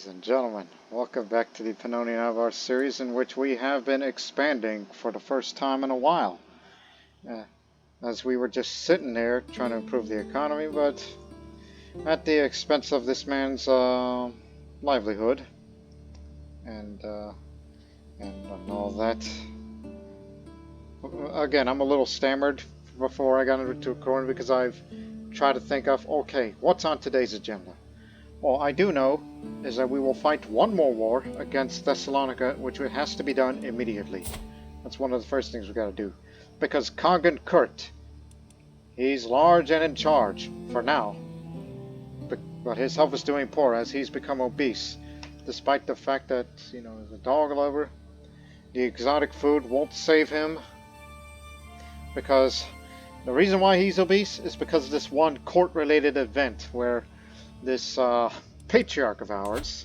Ladies and gentlemen, welcome back to the Pannonian Avars series, in which we have been expanding for the first time in a while. As we were just sitting there trying to improve the economy, but at the expense of this man's livelihood and all that. Again, I'm a little stammered before I got into recording because I've tried to think of, okay, what's on today's agenda? All I do know is that we will fight one more war against Thessalonica, which has to be done immediately. That's one of the first things we got to do. Because Khagan Kurt, he's large and in charge, for now. But his health is doing poor as he's become obese. Despite the fact that, he's a dog lover. The exotic food won't save him. Because the reason why he's obese is because of this one court-related event where this patriarch of ours,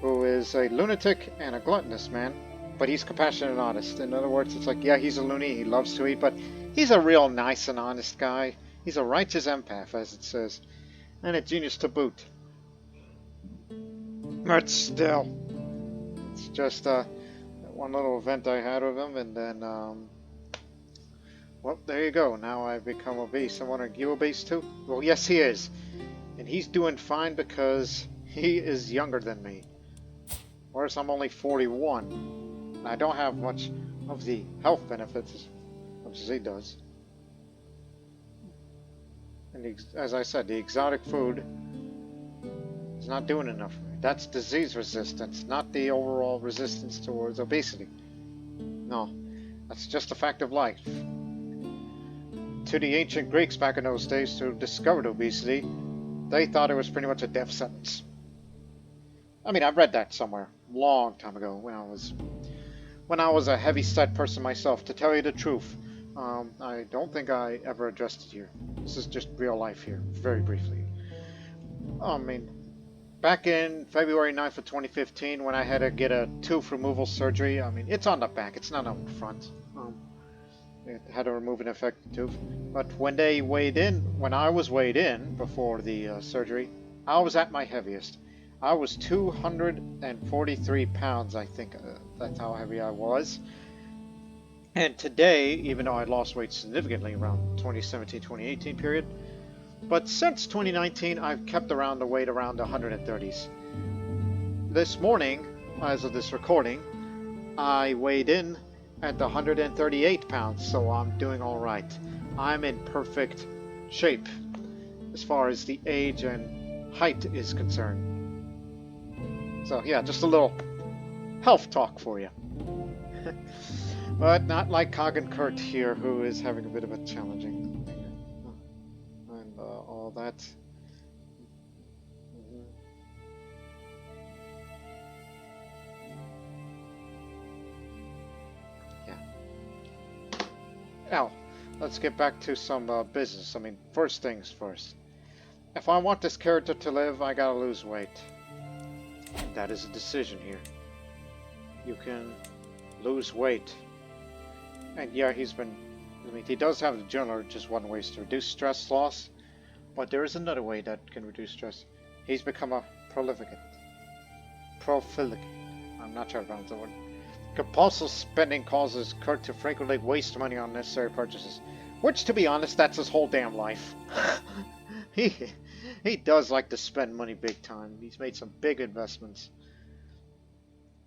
who is a lunatic and a gluttonous man, but he's compassionate and honest. In other words, it's like, yeah, he's a loony, he loves to eat, but he's a real nice and honest guy. He's a righteous empath, as it says, and a genius to boot. But still, it's just one little event I had with him, and then, well, there you go. Now I've become obese. I'm wondering, you obese too? Well, yes, he is. And he's doing fine because he is younger than me. Whereas I'm only 41. I don't have much of the health benefits as much as he does. And as I said, the exotic food is not doing enough for me. That's disease resistance, not the overall resistance towards obesity. No, that's just a fact of life. To the ancient Greeks back in those days who discovered obesity, they thought it was pretty much a death sentence. I mean, I read that somewhere a long time ago when I was a heavy-set person myself. To tell you the truth, I don't think I ever addressed it here. This is just real life here, very briefly. I mean, back in February 9th of 2015, when I had to get a tooth removal surgery, I mean, it's on the back, it's not on the front. They had to remove an affected tooth. But when I was weighed in before the surgery, I was at my heaviest. I was 243 pounds, I think. That's how heavy I was. And today, even though I lost weight significantly around 2017-2018 period, but since 2019, I've kept around the weight around the 130s. This morning, as of this recording, I weighed in at the 138 pounds, so I'm doing all right. I'm in perfect shape as far as the age and height is concerned. So yeah, just a little health talk for you. But not like Khagan Kurt here, who is having a bit of a challenging thing. And all that. Now, let's get back to some business. I mean, first things first. If I want this character to live, I gotta lose weight. And that is a decision here. You can lose weight. And yeah, he does have the journal, which is one way to reduce stress loss. But there is another way that can reduce stress. He's become a profligate. I'm not sure about the word. Compulsive spending causes Kurt to frequently waste money on necessary purchases. Which, to be honest, that's his whole damn life. He does like to spend money big time. He's made some big investments.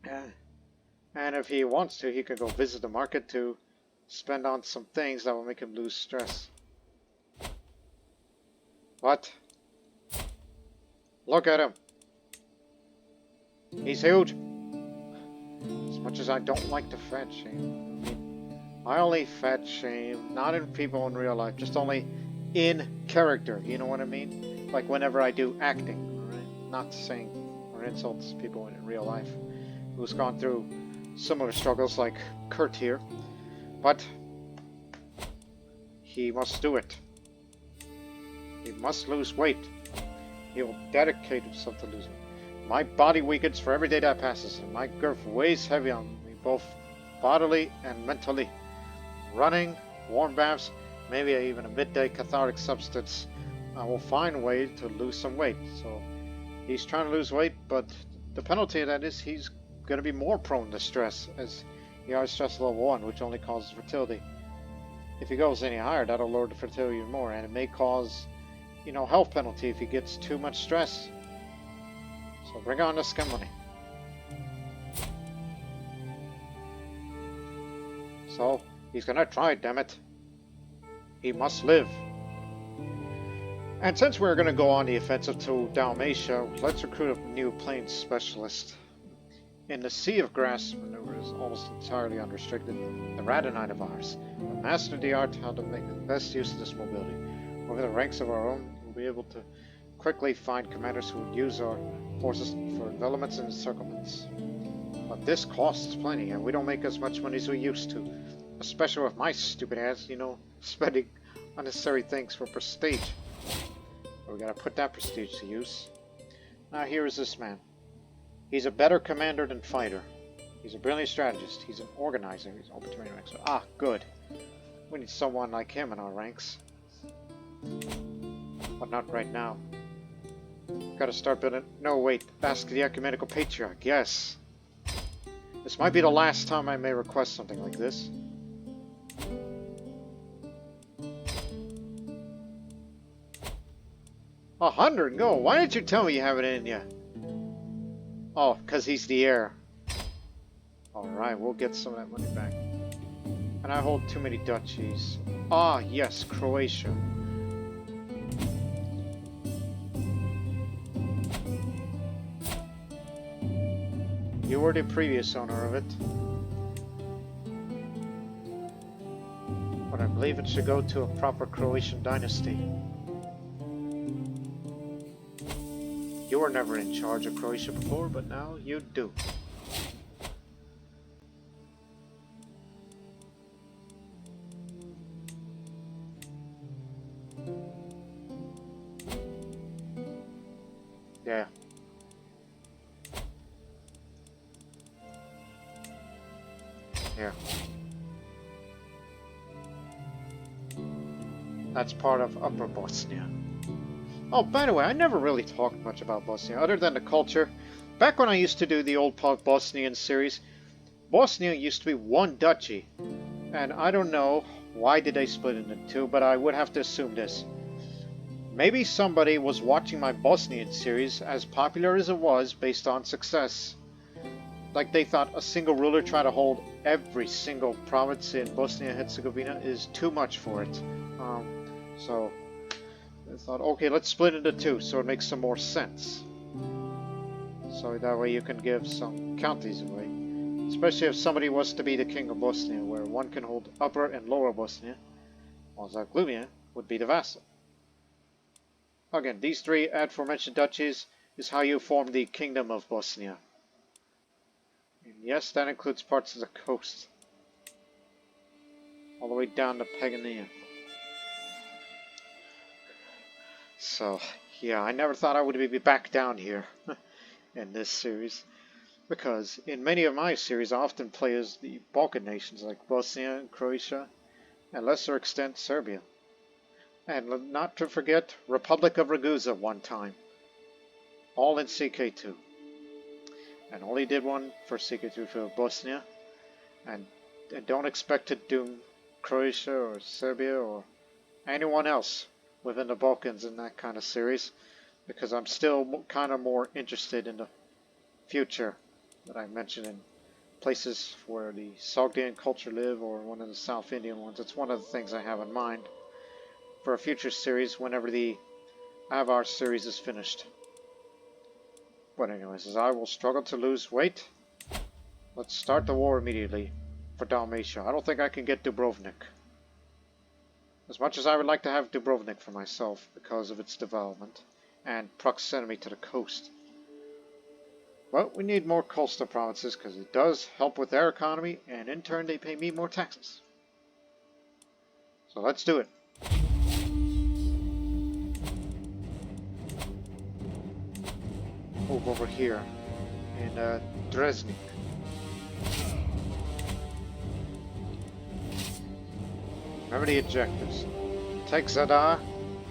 And if he wants to, he could go visit the market to spend on some things that will make him lose stress. What? Look at him. He's huge. As much as I don't like to fat shame, I only fat shame not in people in real life, just only in character. You know what I mean? Like whenever I do acting, right? Not saying or insults people in real life who's gone through similar struggles like Kurt here, but he must do it. He must lose weight. He will dedicate himself to losing weight. My body weakens for every day that passes, and my girth weighs heavy on me, both bodily and mentally. Running, warm baths, maybe even a midday cathartic substance, I will find a way to lose some weight. So He's trying to lose weight, but the penalty of that is he's going to be more prone to stress, as he has stress level 1, which only causes fertility. If he goes any higher, that'll lower the fertility even more, and it may cause, you know, health penalty if he gets too much stress. So bring on the scum money. So he's gonna try, damn it. He must live. And since we're gonna go on the offensive to Dalmatia, let's recruit a new plains specialist. In the Sea of Grass maneuver is almost entirely unrestricted. The Pannonian Avars will master the art how to make the best use of this mobility. Over the ranks of our own, we'll be able to quickly find commanders who would use our forces for developments and encirclements. But this costs plenty, and we don't make as much money as we used to. Especially with my stupid ass, you know, spending unnecessary things for prestige. But we gotta put that prestige to use. Now here is this man. He's a better commander than fighter. He's a brilliant strategist. He's an organizer. He's open terrain expert. Ah, good. We need someone like him in our ranks. But not right now. Gotta start building... No, wait. Ask the Ecumenical Patriarch. Yes. This might be the last time I may request something like this. 100 gold? Why didn't you tell me you have it in you? Oh, because he's the heir. Alright, we'll get some of that money back. And I hold too many duchies. Ah, yes, Croatia. You were the previous owner of it. But I believe it should go to a proper Croatian dynasty. You were never in charge of Croatia before, but now you do. Yeah. Here. That's part of Upper Bosnia. Oh, by the way, I never really talked much about Bosnia, other than the culture. Back when I used to do the old Bosnian series, Bosnia used to be one duchy. And I don't know why did they split into two, but I would have to assume this. Maybe somebody was watching my Bosnian series, as popular as it was, based on success. Like they thought a single ruler trying to hold every single province in Bosnia and Herzegovina is too much for it. So I thought, okay, let's split into two so it makes some more sense. So that way you can give some counties away. Especially if somebody was to be the king of Bosnia, where one can hold Upper and Lower Bosnia, while Zagłubia would be the vassal. Again, these three aforementioned duchies is how you form the Kingdom of Bosnia. And yes, that includes parts of the coast. All the way down to Pannonian. So, yeah, I never thought I would be back down here in this series. Because in many of my series, I often play as the Balkan nations like Bosnia and Croatia, and lesser extent Serbia. And not to forget Republic of Ragusa one time. All in CK2. And only did one for CK2 for Bosnia. And don't expect to do Croatia or Serbia or anyone else within the Balkans in that kind of series. Because I'm still kind of more interested in the future that I mentioned in places where the Sogdian culture live or one of the South Indian ones. It's one of the things I have in mind for a future series whenever the Avar series is finished. But anyways, as I will struggle to lose weight, let's start the war immediately for Dalmatia. I don't think I can get Dubrovnik. As much as I would like to have Dubrovnik for myself because of its development and proximity to the coast. But we need more coastal provinces because it does help with their economy and in turn they pay me more taxes. So let's do it. Move over here in Dresnik. Remember the objectives. Take Zadar,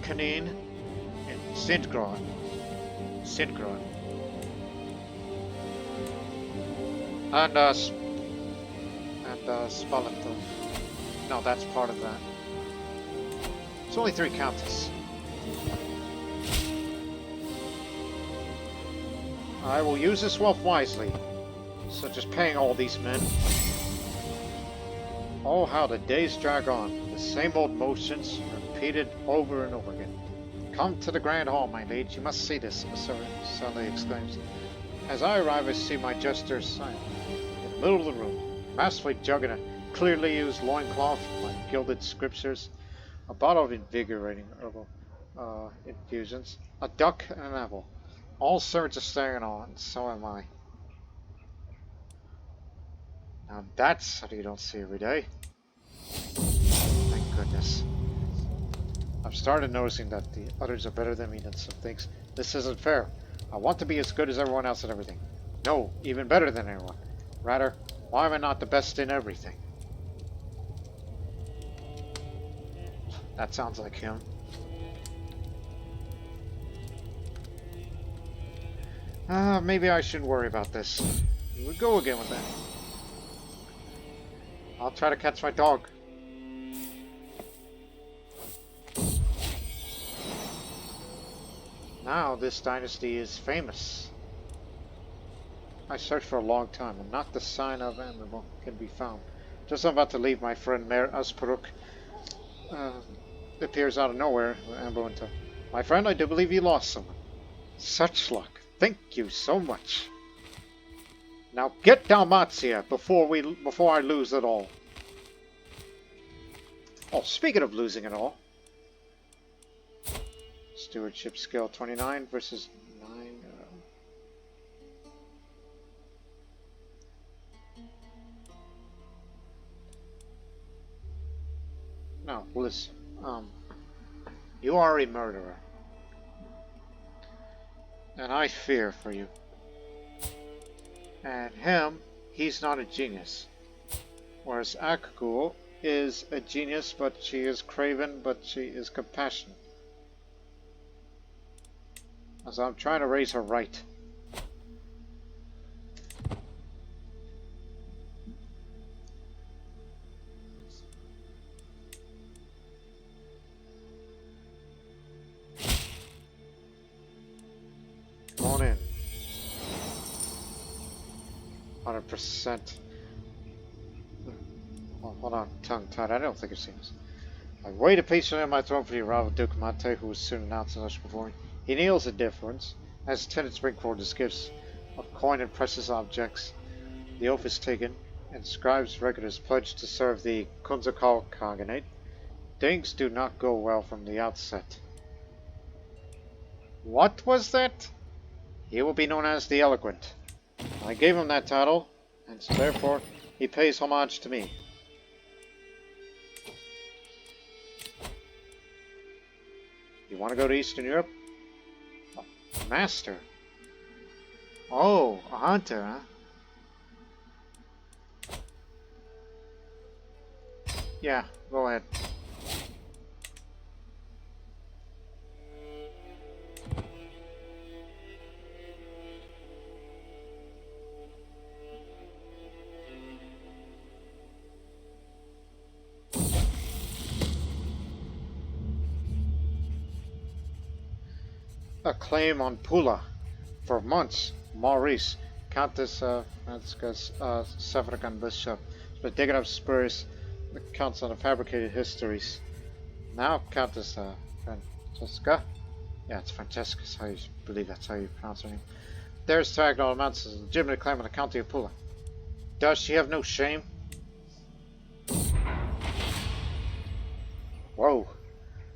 Kanin, and Sintgrad. Sintgrad. And, Spalento. No, that's part of that. It's only 3 countess. I will use this wealth wisely, such as paying all these men. Oh, how the days drag on. The same old motions, repeated over and over again. Come to the grand hall, my liege. You must see this, suddenly exclaims. As I arrive, I see my jester's sign in the middle of the room, masterfully jugging a clearly used loincloth, my gilded scriptures, a bottle of invigorating herbal infusions, a duck, and an apple. All servants are staring on, and so am I. Now that's something you don't see every day. Thank goodness. I've started noticing that the others are better than me in some things. This isn't fair. I want to be as good as everyone else at everything. No, even better than everyone. Rather, why am I not the best in everything? That sounds like him. Maybe I shouldn't worry about this. We'll go again with that. I'll try to catch my dog. Now this dynasty is famous. I searched for a long time, and not the sign of Amrable can be found. Just I'm about to leave, my friend Mayor Asparuk appears out of nowhere. My friend, I do believe you lost someone. Such luck. Thank you so much. Now get Dalmatia before I lose it all. Oh, speaking of losing it all. Stewardship skill 29 versus 9. No, listen. You are a murderer. And I fear for you. And him, he's not a genius. Whereas Akagul is a genius, but she is craven, but she is compassionate. As I'm trying to raise her right. Come on in. 100%. Oh, hold on, tongue tied. I don't think I've seen this. I waited patiently on my throne for the arrival of Duke Mate, who was soon announced in Lush before me. He kneels in deference, as attendants bring forward his gifts of coin and precious objects. The oath is taken, and scribes regulars pledge to serve the Kunzakal Khaganate. Things do not go well from the outset. What was that? He will be known as the Eloquent. I gave him that title, and so therefore he pays homage to me. You want to go to Eastern Europe? Oh, master. Oh, a hunter, huh? Yeah, go ahead. A claim on Pula. For months, Maurice, Countess Francesca's Suffragan Bishop, has been digging up spurious accounts on the fabricated histories. Now, Countess Francesca, yeah, it's Francesca, I believe that's how you pronounce her name, dares to act all amounts as a legitimate claim on the county of Pula. Does she have no shame? Whoa.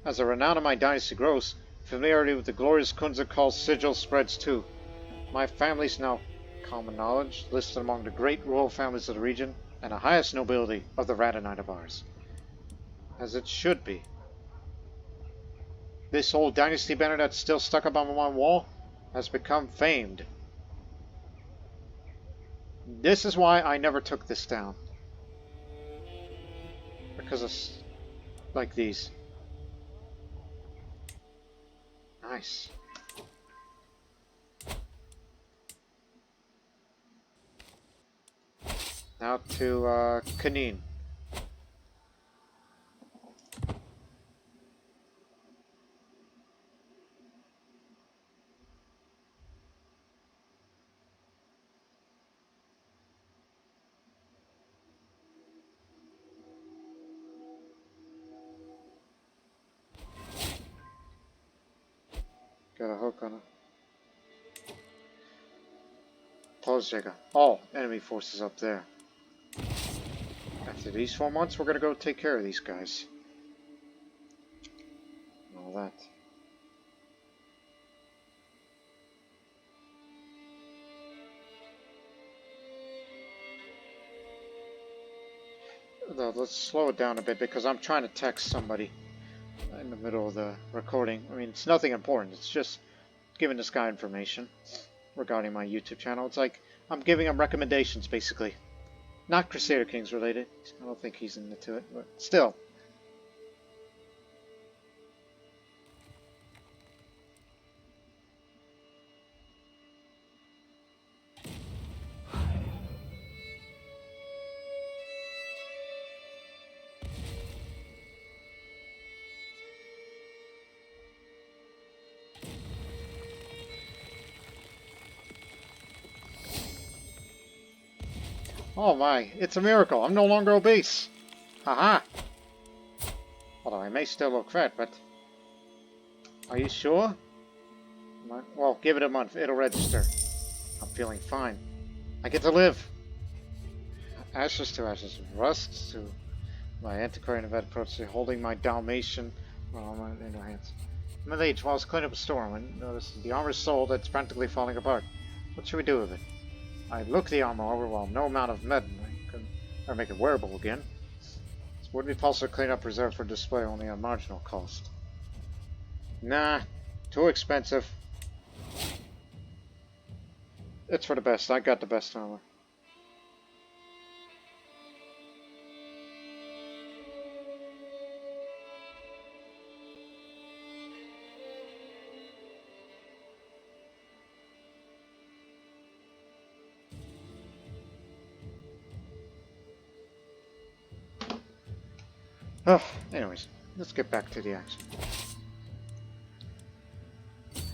As the renown of my dynasty grows, familiarity with the glorious Kunzakal sigil spreads too. My family's now common knowledge, listed among the great royal families of the region, and the highest nobility of the Pannonian Avars. As it should be. This old dynasty banner that's still stuck up on my wall has become famed. This is why I never took this down. Because of like these. Nice. Now to Khanate. Got a hook on it. Polsjega. Oh, enemy forces up there. After these 4 months, we're gonna go take care of these guys. And all that. Though, let's slow it down a bit because I'm trying to text somebody in the middle of the recording. I mean, it's nothing important. It's just giving this guy information regarding my YouTube channel. It's like I'm giving him recommendations, basically. Not Crusader Kings related. I don't think he's into it, but still. Oh my, it's a miracle. I'm no longer obese. Haha. Although I may still look fat, but... Are you sure? Well, give it a month. It'll register. I'm feeling fine. I get to live. Ashes to ashes. Rust to my antiquarian of approach, holding my Dalmatian in her hands. Middle-aged, while I was cleaning up a store, I noticed the armor sold. It's practically falling apart. What should we do with it? I look the armor over while no amount of medicine can ever make it wearable again. It would be possible to clean up reserved for display only at marginal cost. Nah, too expensive. It's for the best. I got the best armor. Oh, anyways, let's get back to the action.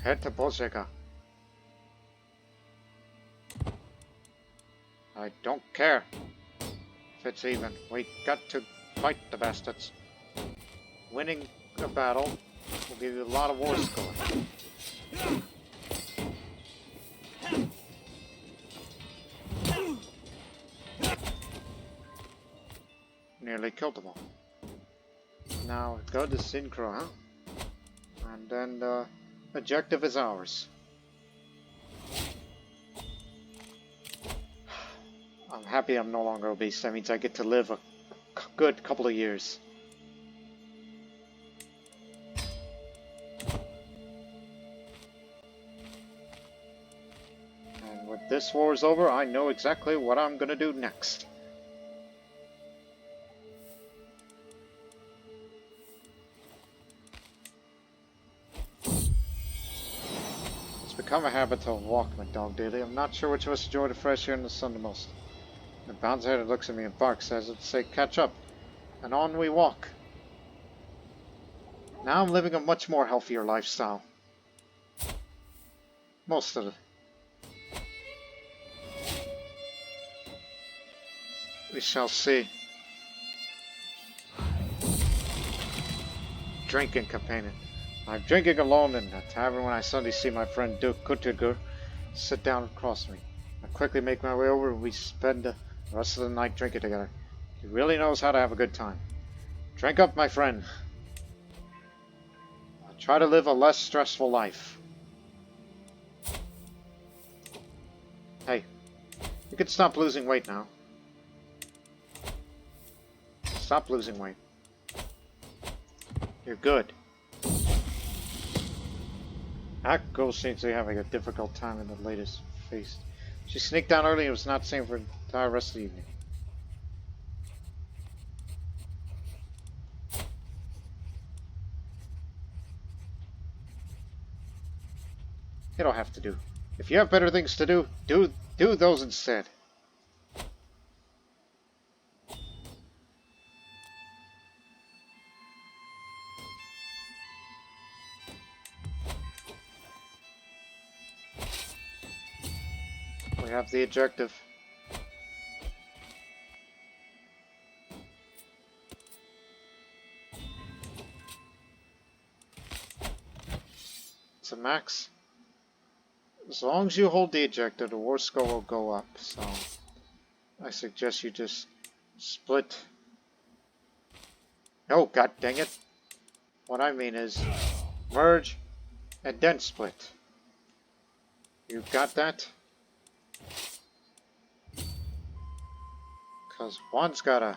Head to Polsjega. I don't care if it's even. We got to fight the bastards. Winning a battle will give you a lot of war score. Nearly killed them all. Now go to Synchro, huh? And then the objective is ours. I'm happy I'm no longer obese. That means I get to live a good couple of years. And when this war is over, I know exactly what I'm gonna do next. Become a habit to walk my dog daily. I'm not sure which of us enjoy the fresh air and the sun the most. The bounce head looks at me and barks as if to say, catch up. And on we walk. Now I'm living a much more healthier lifestyle. Most of it. We shall see. Drinking companion. I'm drinking alone in the tavern when I suddenly see my friend Duke Kuttiger sit down across me. I quickly make my way over and we spend the rest of the night drinking together. He really knows how to have a good time. Drink up, my friend. I'll try to live a less stressful life. Hey, you can stop losing weight now. Stop losing weight. You're good. That girl seems to be having a difficult time in the latest feast. She sneaked down early and was not seen for the entire rest of the evening. It'll have to do. If you have better things to do, do those instead. We have the objective. It's a max. As long as you hold the ejector, the war score will go up. So I suggest you just split. Oh, god dang it. What I mean is merge and then split. You got that? Because one's gotta...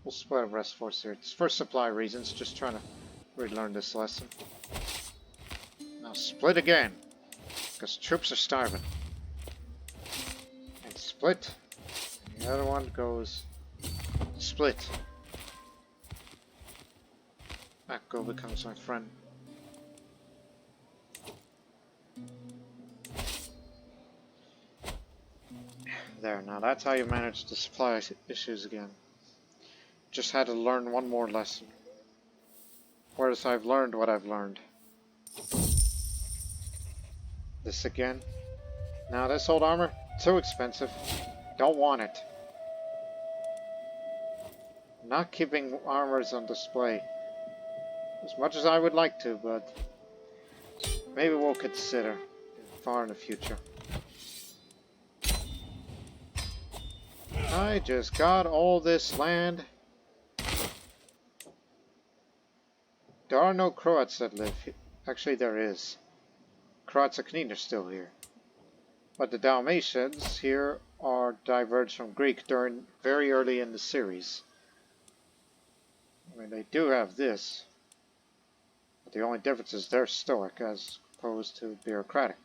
We'll split a rest force here. It's for supply reasons, just trying to relearn this lesson. Now split again, because troops are starving. And split. And the other one goes split. Akko becomes my friend. There, now that's how you manage the supply issues again. Just had to learn one more lesson. Whereas I've learned what I've learned. This again. Now this old armor, too expensive. Don't want it. Not keeping armors on display. As much as I would like to, but maybe we'll consider far in the future. I just got all this land. There are no Croats that live here. Actually, there is. Croats and Khanate are still here. But the Dalmatians here are diverged from Greek during very early in the series. I mean, they do have this. But the only difference is they're stoic as opposed to bureaucratic.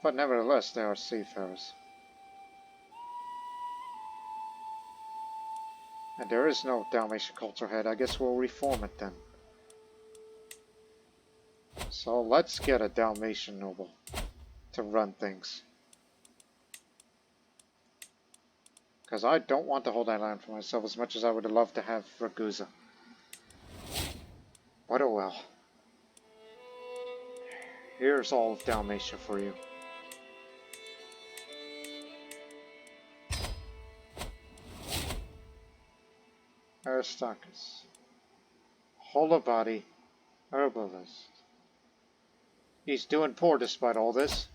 But nevertheless, they are seafarers. And there is no Dalmatian culture head. I guess we'll reform it then. So let's get a Dalmatian noble to run things. Because I don't want to hold that land for myself as much as I would have loved to have Ragusa. But oh well. Here's all of Dalmatia for you. Aristarchus. Holobody. Herbalist. He's doing poor despite all this.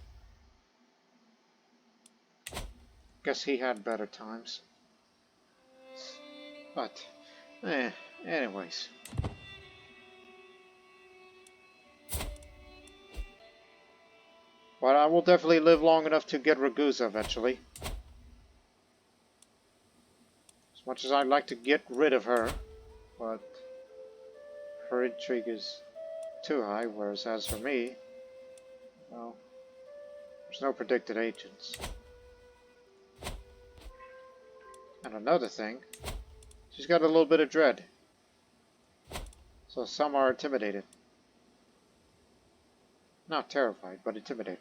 Guess he had better times. But, anyways. But I will definitely live long enough to get Ragusa eventually. As much as I'd like to get rid of her, but her intrigue is too high, whereas as for me, well, there's no predicted agents. And another thing, she's got a little bit of dread. So some are intimidated. Not terrified, but intimidated.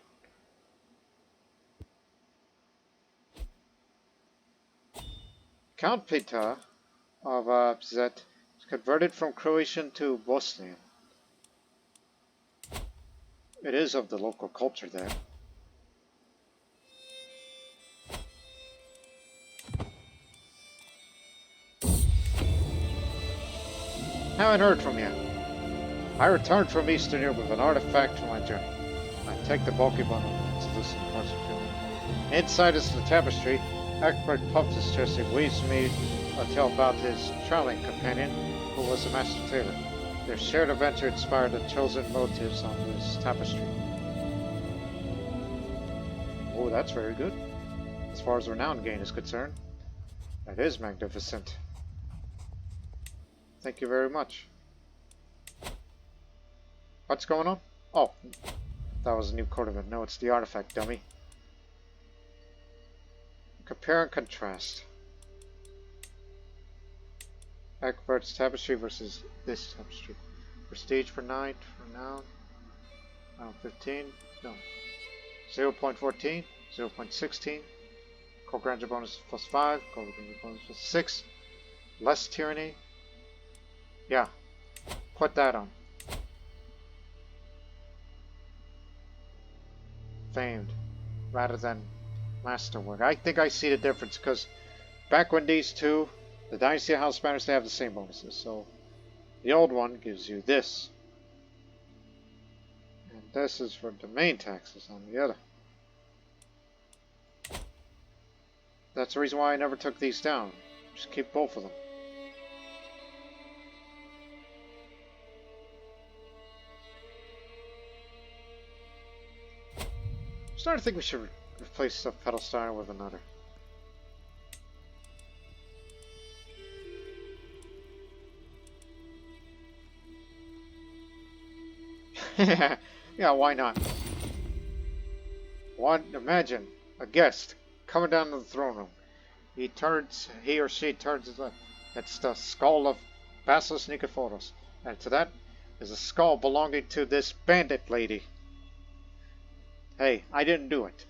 Count Peter of Zet is converted from Croatian to Bosnian. It is of the local culture there. Haven't heard from you. I returned from Eastern Europe with an artifact for my journey. I take the bulky bundle to loosen the parts of feeling. Inside is the tapestry. Egbert puffed his chest and weaves me a tale about his traveling companion, who was a master tailor. Their shared adventure inspired the chosen motifs on this tapestry. Oh, that's very good. As far as renown gain is concerned, that is magnificent. Thank you very much. What's going on? Oh, that was a new cordovan. No, it's the artifact, dummy. Compare and contrast. Egbert's tapestry versus this tapestry. Prestige per night, for now. 15, no. 0.14, 0.16, Co-graduate bonus plus 5. Co-graduate bonus plus 6. Less tyranny. Yeah. Put that on. Famed. Rather than masterwork. I think I see the difference because back when these two, the Dynasty of House Banners, they have the same bonuses. So the old one gives you this. And this is for domain taxes on the other. That's the reason why I never took these down. Just keep both of them. I'm starting to think we should replace the pedal style with another. Yeah, why not? Imagine a guest coming down to the throne room. He or she turns his left. It's the skull of Basilis Nikephoros. And to that is a skull belonging to this bandit lady. Hey, I didn't do it.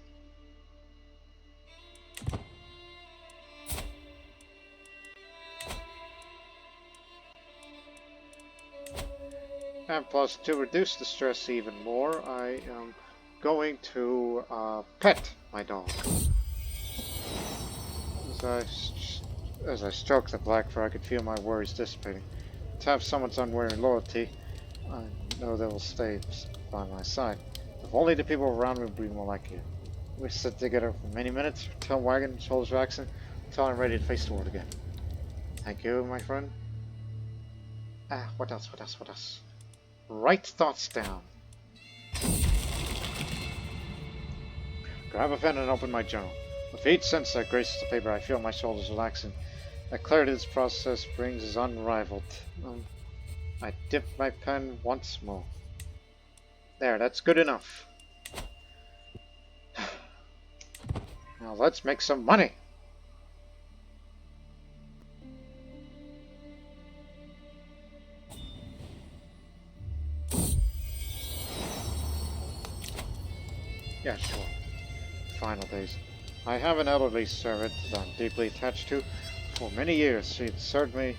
And plus, to reduce the stress even more, I am going to pet my dog. As I stroke the black fur, I could feel my worries dissipating. To have someone's unwavering loyalty, I know they will stay by my side. If only the people around me would be more like you. We sit together for many minutes, tail wagging, shoulders waxing, until I'm ready to face the world again. Thank you, my friend. What else? Write thoughts down. Grab a pen and open my journal. With each sentence that graces the paper, I feel my shoulders relaxing. The clarity this process brings is unrivaled. I dip my pen once more. There, that's good enough. Now let's make some money. Yeah, sure. Final days. I have an elderly servant that I'm deeply attached to. For many years, she'd served me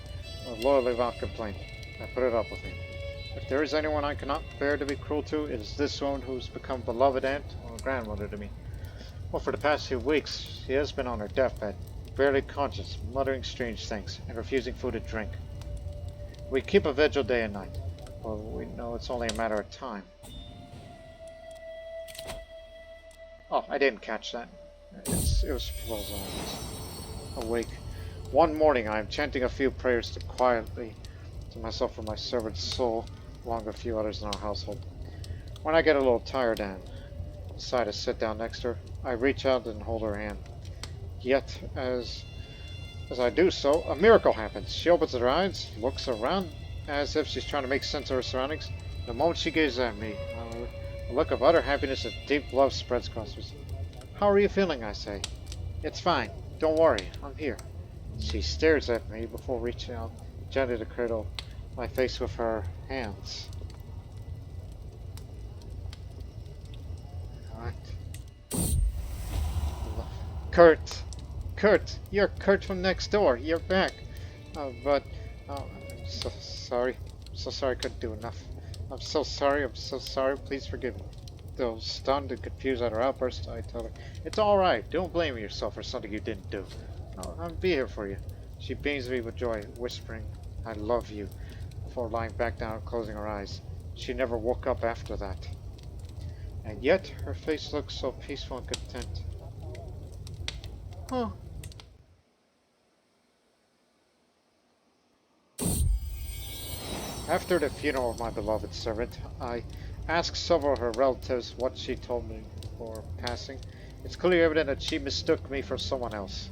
loyally without complaint. I put it up with me. If there is anyone I cannot bear to be cruel to, it is this woman who's become beloved aunt or grandmother to me. Well, for the past few weeks, she has been on her deathbed, barely conscious, muttering strange things, and refusing food and drink. We keep a vigil day and night, but we know it's only a matter of time. Oh, I didn't catch that. It was awake. One morning, I am chanting a few prayers quietly to myself for my servant's soul, along with a few others in our household. When I get a little tired and decide to sit down next to her, I reach out and hold her hand. Yet, as I do so, a miracle happens. She opens her eyes, looks around, as if she's trying to make sense of her surroundings. The moment she gazes at me, a look of utter happiness and deep love spreads across her. How are you feeling? I say. It's fine. Don't worry. I'm here. She stares at me before reaching out gently to cradle my face with her hands. What? Kurt! Kurt! You're Kurt from next door. You're back. I'm so sorry. I'm so sorry I couldn't do enough. I'm so sorry. Please forgive me. Though stunned and confused at her outburst, I tell her, it's alright. Don't blame yourself for something you didn't do. I'll be here for you. She beams me with joy, whispering, I love you, before lying back down and closing her eyes. She never woke up after that. And yet, her face looks so peaceful and content. Huh. After the funeral of my beloved servant, I asked several of her relatives what she told me before passing. It's clearly evident that she mistook me for someone else.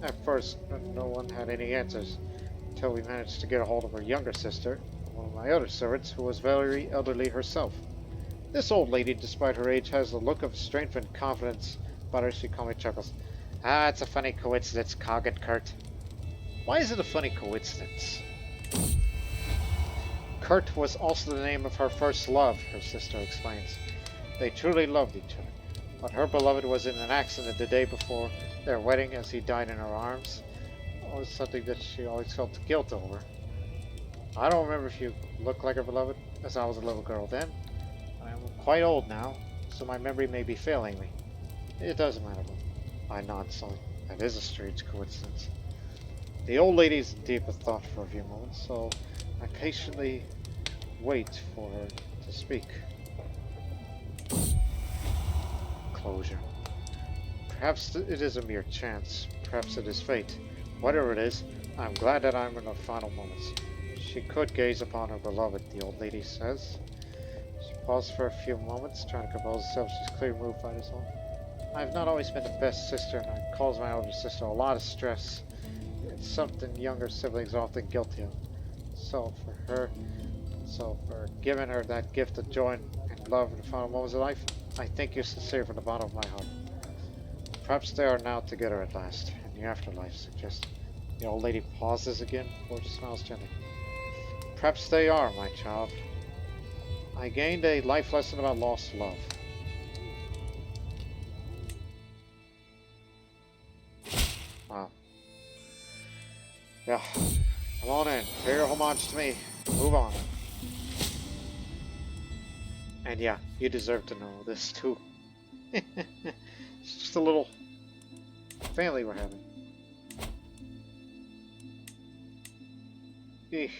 At first, no one had any answers, until we managed to get a hold of her younger sister, one of my other servants, who was very elderly herself. This old lady, despite her age, has a look of strength and confidence about her. She calmly chuckles. Ah, it's a funny coincidence, Khagan Kurt. Why is it a funny coincidence? Kurt was also the name of her first love, her sister explains. They truly loved each other, but her beloved was in an accident the day before Their wedding as he died in her arms was something that she always felt guilt over. I don't remember if you look like her beloved, as I was a little girl then. I am quite old now, so my memory may be failing me. It doesn't matter though. I nod slowly. That is a strange coincidence. The old lady is in deep thought for a few moments, so I patiently wait for her to speak. Closure. Perhaps it is a mere chance. Perhaps it is fate. Whatever it is, I'm glad that I'm in the final moments. She could gaze upon her beloved, the old lady says. She paused for a few moments, trying to compose herself. She's clearly moved by this all. I've not always been the best sister, and I cause my older sister a lot of stress. It's something younger siblings are often guilty of. So for giving her that gift of joy and love in the final moments of life, I thank you sincerely from the bottom of my heart. Perhaps they are now together at last, in the afterlife, suggests. The old lady pauses again before she smiles gently. Perhaps they are, my child. I gained a life lesson about lost love. Wow. Yeah. Come on in. Pay your homage to me. Move on. And yeah, you deserve to know this too. It's just a little family we're having. Eek.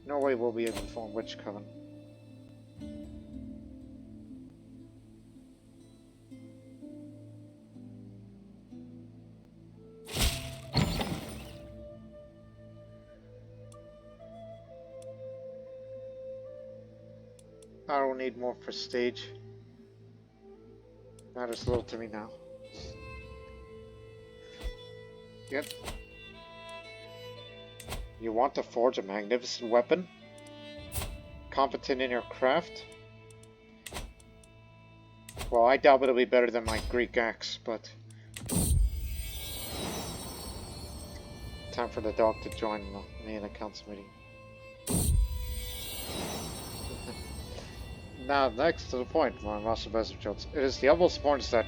No way we'll be able to form which coven. I don't need more prestige. Matters little to me now. Yep. You want to forge a magnificent weapon? Competent in your craft? Well, I doubt it'll be better than my Greek axe, but... Time for the dog to join me in a council meeting. Now, next to the point, my Master Bezir jokes. It is the utmost importance that...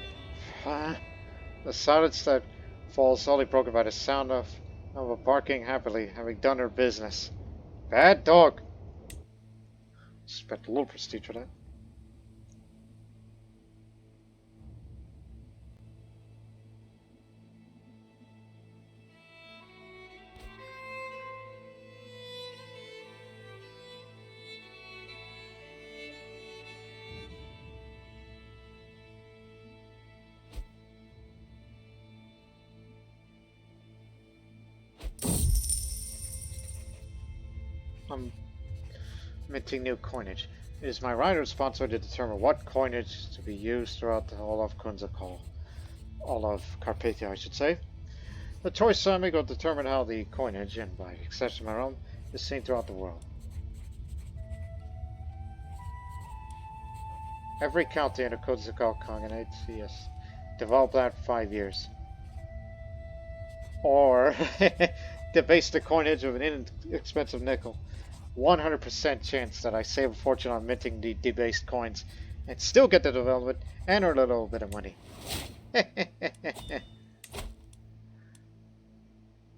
the silence that falls only broken by the sound of a barking happily, having done her business. Bad dog! Expect a little prestige for that. I'm minting new coinage. It is my right responsibility to determine what coinage to be used throughout the whole of Kunzakal. All of Carpathia, I should say. The choice I make will determine how the coinage, and by extension my own, is seen throughout the world. Every county in the Kunzakal Khaganate, yes, developed that 5 years. Or debase the coinage of an inexpensive nickel. 100% chance that I save a fortune on minting the debased coins and still get the development and earn a little bit of money.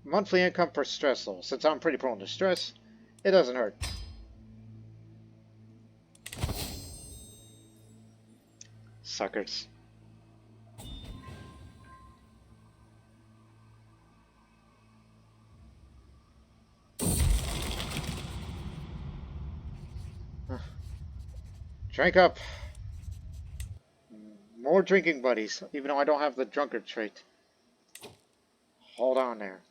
Monthly income per stress level. Since I'm pretty prone to stress, it doesn't hurt. Suckers. Drink up. More drinking buddies, even though I don't have the drunkard trait. Hold on there.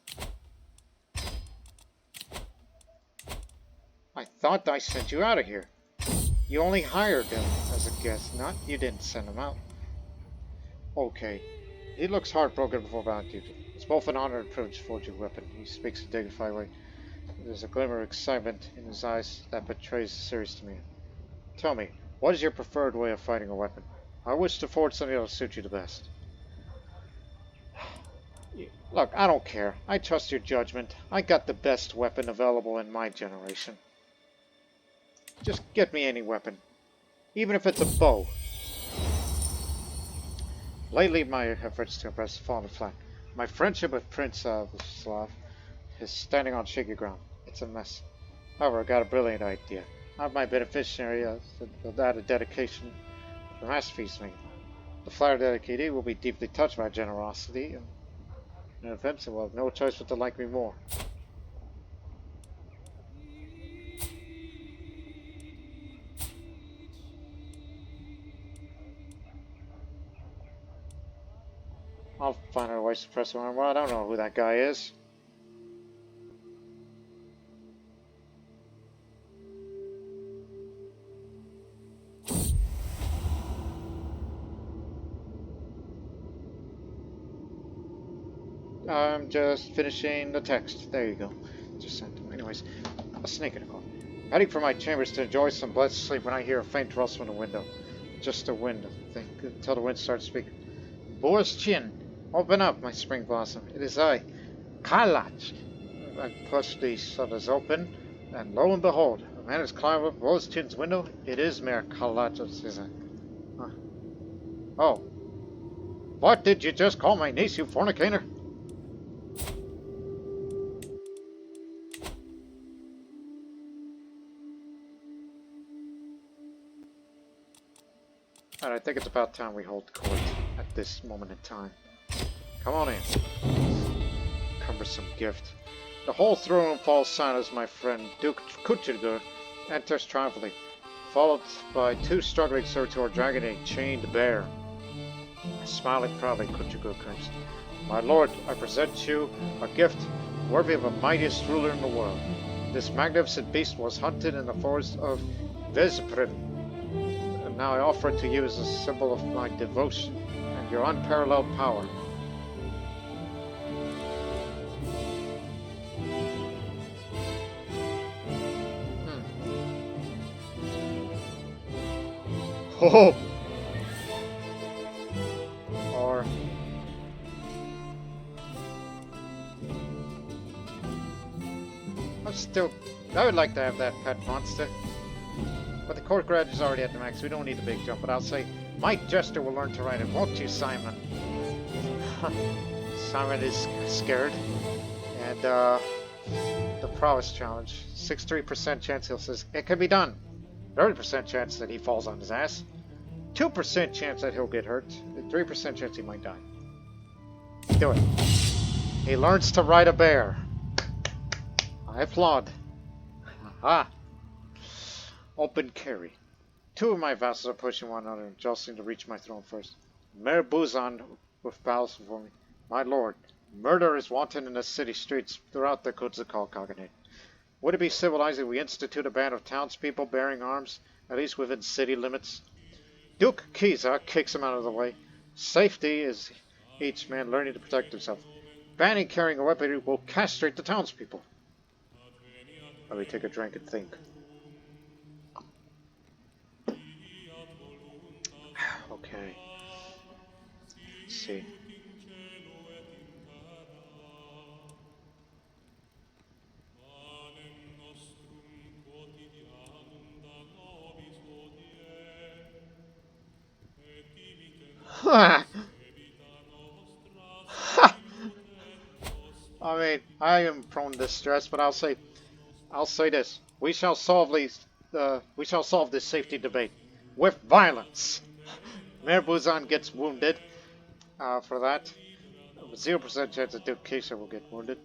I thought I sent you out of here. You only hired him as a guest, not you didn't send him out. Okay. He looks heartbroken before bowing to you. It's both an honor and privilege to forge your weapon. He speaks in a dignified way. There's a glimmer of excitement in his eyes that betrays the serious demeanor. Tell me, what is your preferred way of fighting a weapon? I wish to forge something that will suit you the best. Look, I don't care. I trust your judgment. I got the best weapon available in my generation. Just get me any weapon. Even if it's a bow. Lately, my efforts to impress have fallen flat. My friendship with Prince Slav is standing on shaky ground. It's a mess. However, I got a brilliant idea. I have my beneficiary that a dedication for masterpiece making. The flower dedicatee will be deeply touched by generosity, and in events will have no choice but to like me more. I'll find out why suppressor armor. Well, I don't know who that guy is. I'm just finishing the text. There you go. Just sent him. Anyways, a snake in a car. Heading for my chambers to enjoy some blessed sleep when I hear a faint rustle in the window. Just the wind, I think, until the wind starts speaking. Boris Chin, open up, my spring blossom. It is I, Kalach. I push the shutters open, and lo and behold, a man has climbed up Boris Chin's window. It is Mayor Kalach, says I. Huh. Oh. What did you just call my niece, you fornicator? And I think it's about time we hold court at this moment in time. Come on in. Cumbersome gift. The whole throne room falls silent as my friend Duke Kruchader enters triumphantly, followed by two struggling servants who are dragging a chained bear. Smiling proudly, Kruchader claims, "My lord, I present you a gift worthy of the mightiest ruler in the world. This magnificent beast was hunted in the forest of Vezprim. Now I offer it to you as a symbol of my devotion and your unparalleled power." Oh! Or... I would like to have that pet monster. But the court grudge is already at the max. We don't need a big jump. But I'll say, Mike Jester will learn to ride it, won't you, Simon? Simon is scared. And the prowess challenge. 63% chance he'll says it can be done. 30% chance that he falls on his ass. 2% chance that he'll get hurt. 3% chance he might die. Do it. He learns to ride a bear. I applaud. Aha. Open carry. Two of my vassals are pushing one another and jostling to reach my throne first. Mayor Buzan with bows before me. My lord, murder is wanton in the city streets throughout the Khaganate. Would it be civilized if we institute a band of townspeople bearing arms, at least within city limits? Duke Kiza kicks him out of the way. Safety is each man learning to protect himself. Banning carrying a weapon will castrate the townspeople. Let me take a drink and think. Okay. Let's see. I mean, I am prone to stress, but I'll say this: we shall solve this safety debate with violence. Mayor Buzan gets wounded for that. 0% chance that Duke Keisha will get wounded.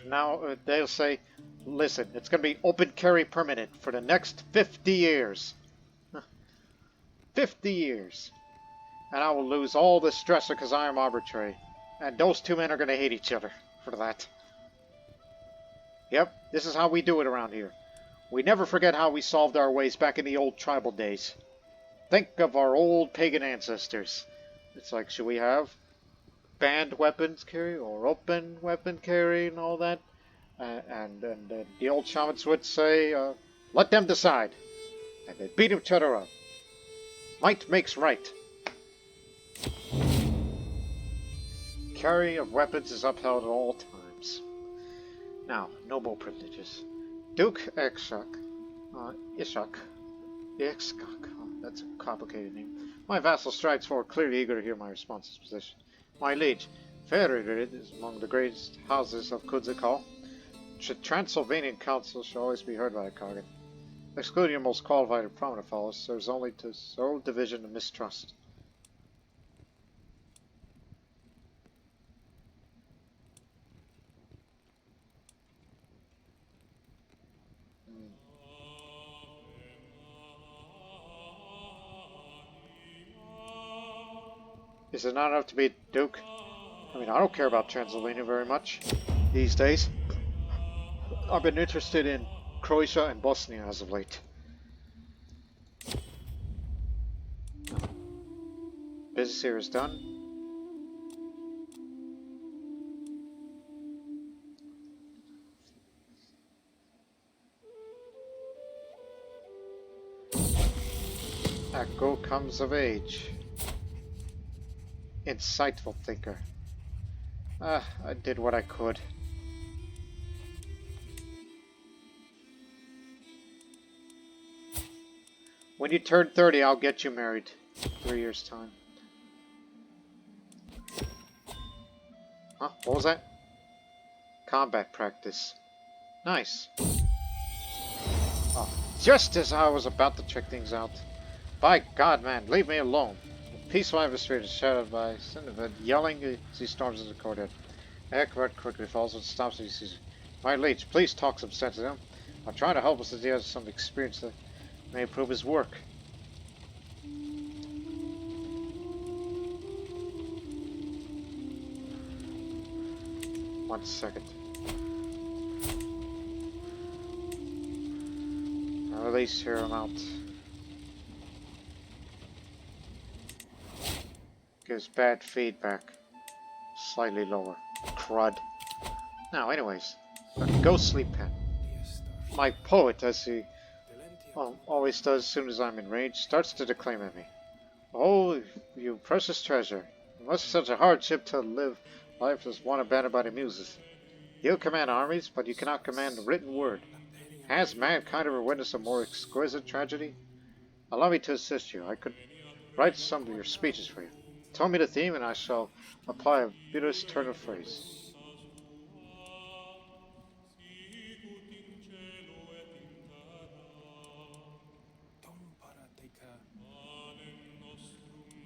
Now they'll say, listen, it's going to be open carry permanent for the next 50 years. 50 years. And I will lose all the stressor because I am arbitrary. And those two men are going to hate each other for that. Yep, this is how we do it around here. We never forget how we solved our ways back in the old tribal days. Think of our old pagan ancestors. It's like, should we have banned weapons carry or open weapon carry and all that? And the old shamans would say, let them decide. And they'd beat each other up. Might makes right. Carry of weapons is upheld at all times. Now, noble privileges. Duke Ishak Ixkak. Oh, that's a complicated name. My vassal strides forward, clearly eager to hear my response's position. My liege, Federated is among the greatest houses of Kudzikal. The Transylvanian Council shall always be heard by a Khagan. Excluding your most qualified and prominent followers, there is only to sole division and mistrust. Is it not enough to be a duke? I mean, I don't care about Transylvania very much these days. I've been interested in Croatia and Bosnia as of late. Business here is done. Echo comes of age. Insightful thinker. I did what I could. When you turn 30, I'll get you married. 3 years' time. Huh? What was that? Combat practice. Nice. Oh, just as I was about to check things out. By God, man, leave me alone. The peaceful atmosphere is shadowed by Cinnabed yelling as he storms into the courtyard. Egbert quickly follows and stops as he sees him. My liege, please talk some sense to him. I'm trying to help us as he has some experience that may improve his work. One second. I'll at least hear him out. Gives bad feedback. Slightly lower. Crud. Now, anyways. A ghostly pen. My poet, as he always does as soon as I'm in range, starts to declaim at me. Oh, you precious treasure. It must be such a hardship to live life as one abandoned by the muses. You command armies, but you cannot command the written word. Has mankind ever witnessed a more exquisite tragedy? Allow me to assist you. I could write some of your speeches for you. Tell me the theme, and I shall apply a beauteous turn of phrase.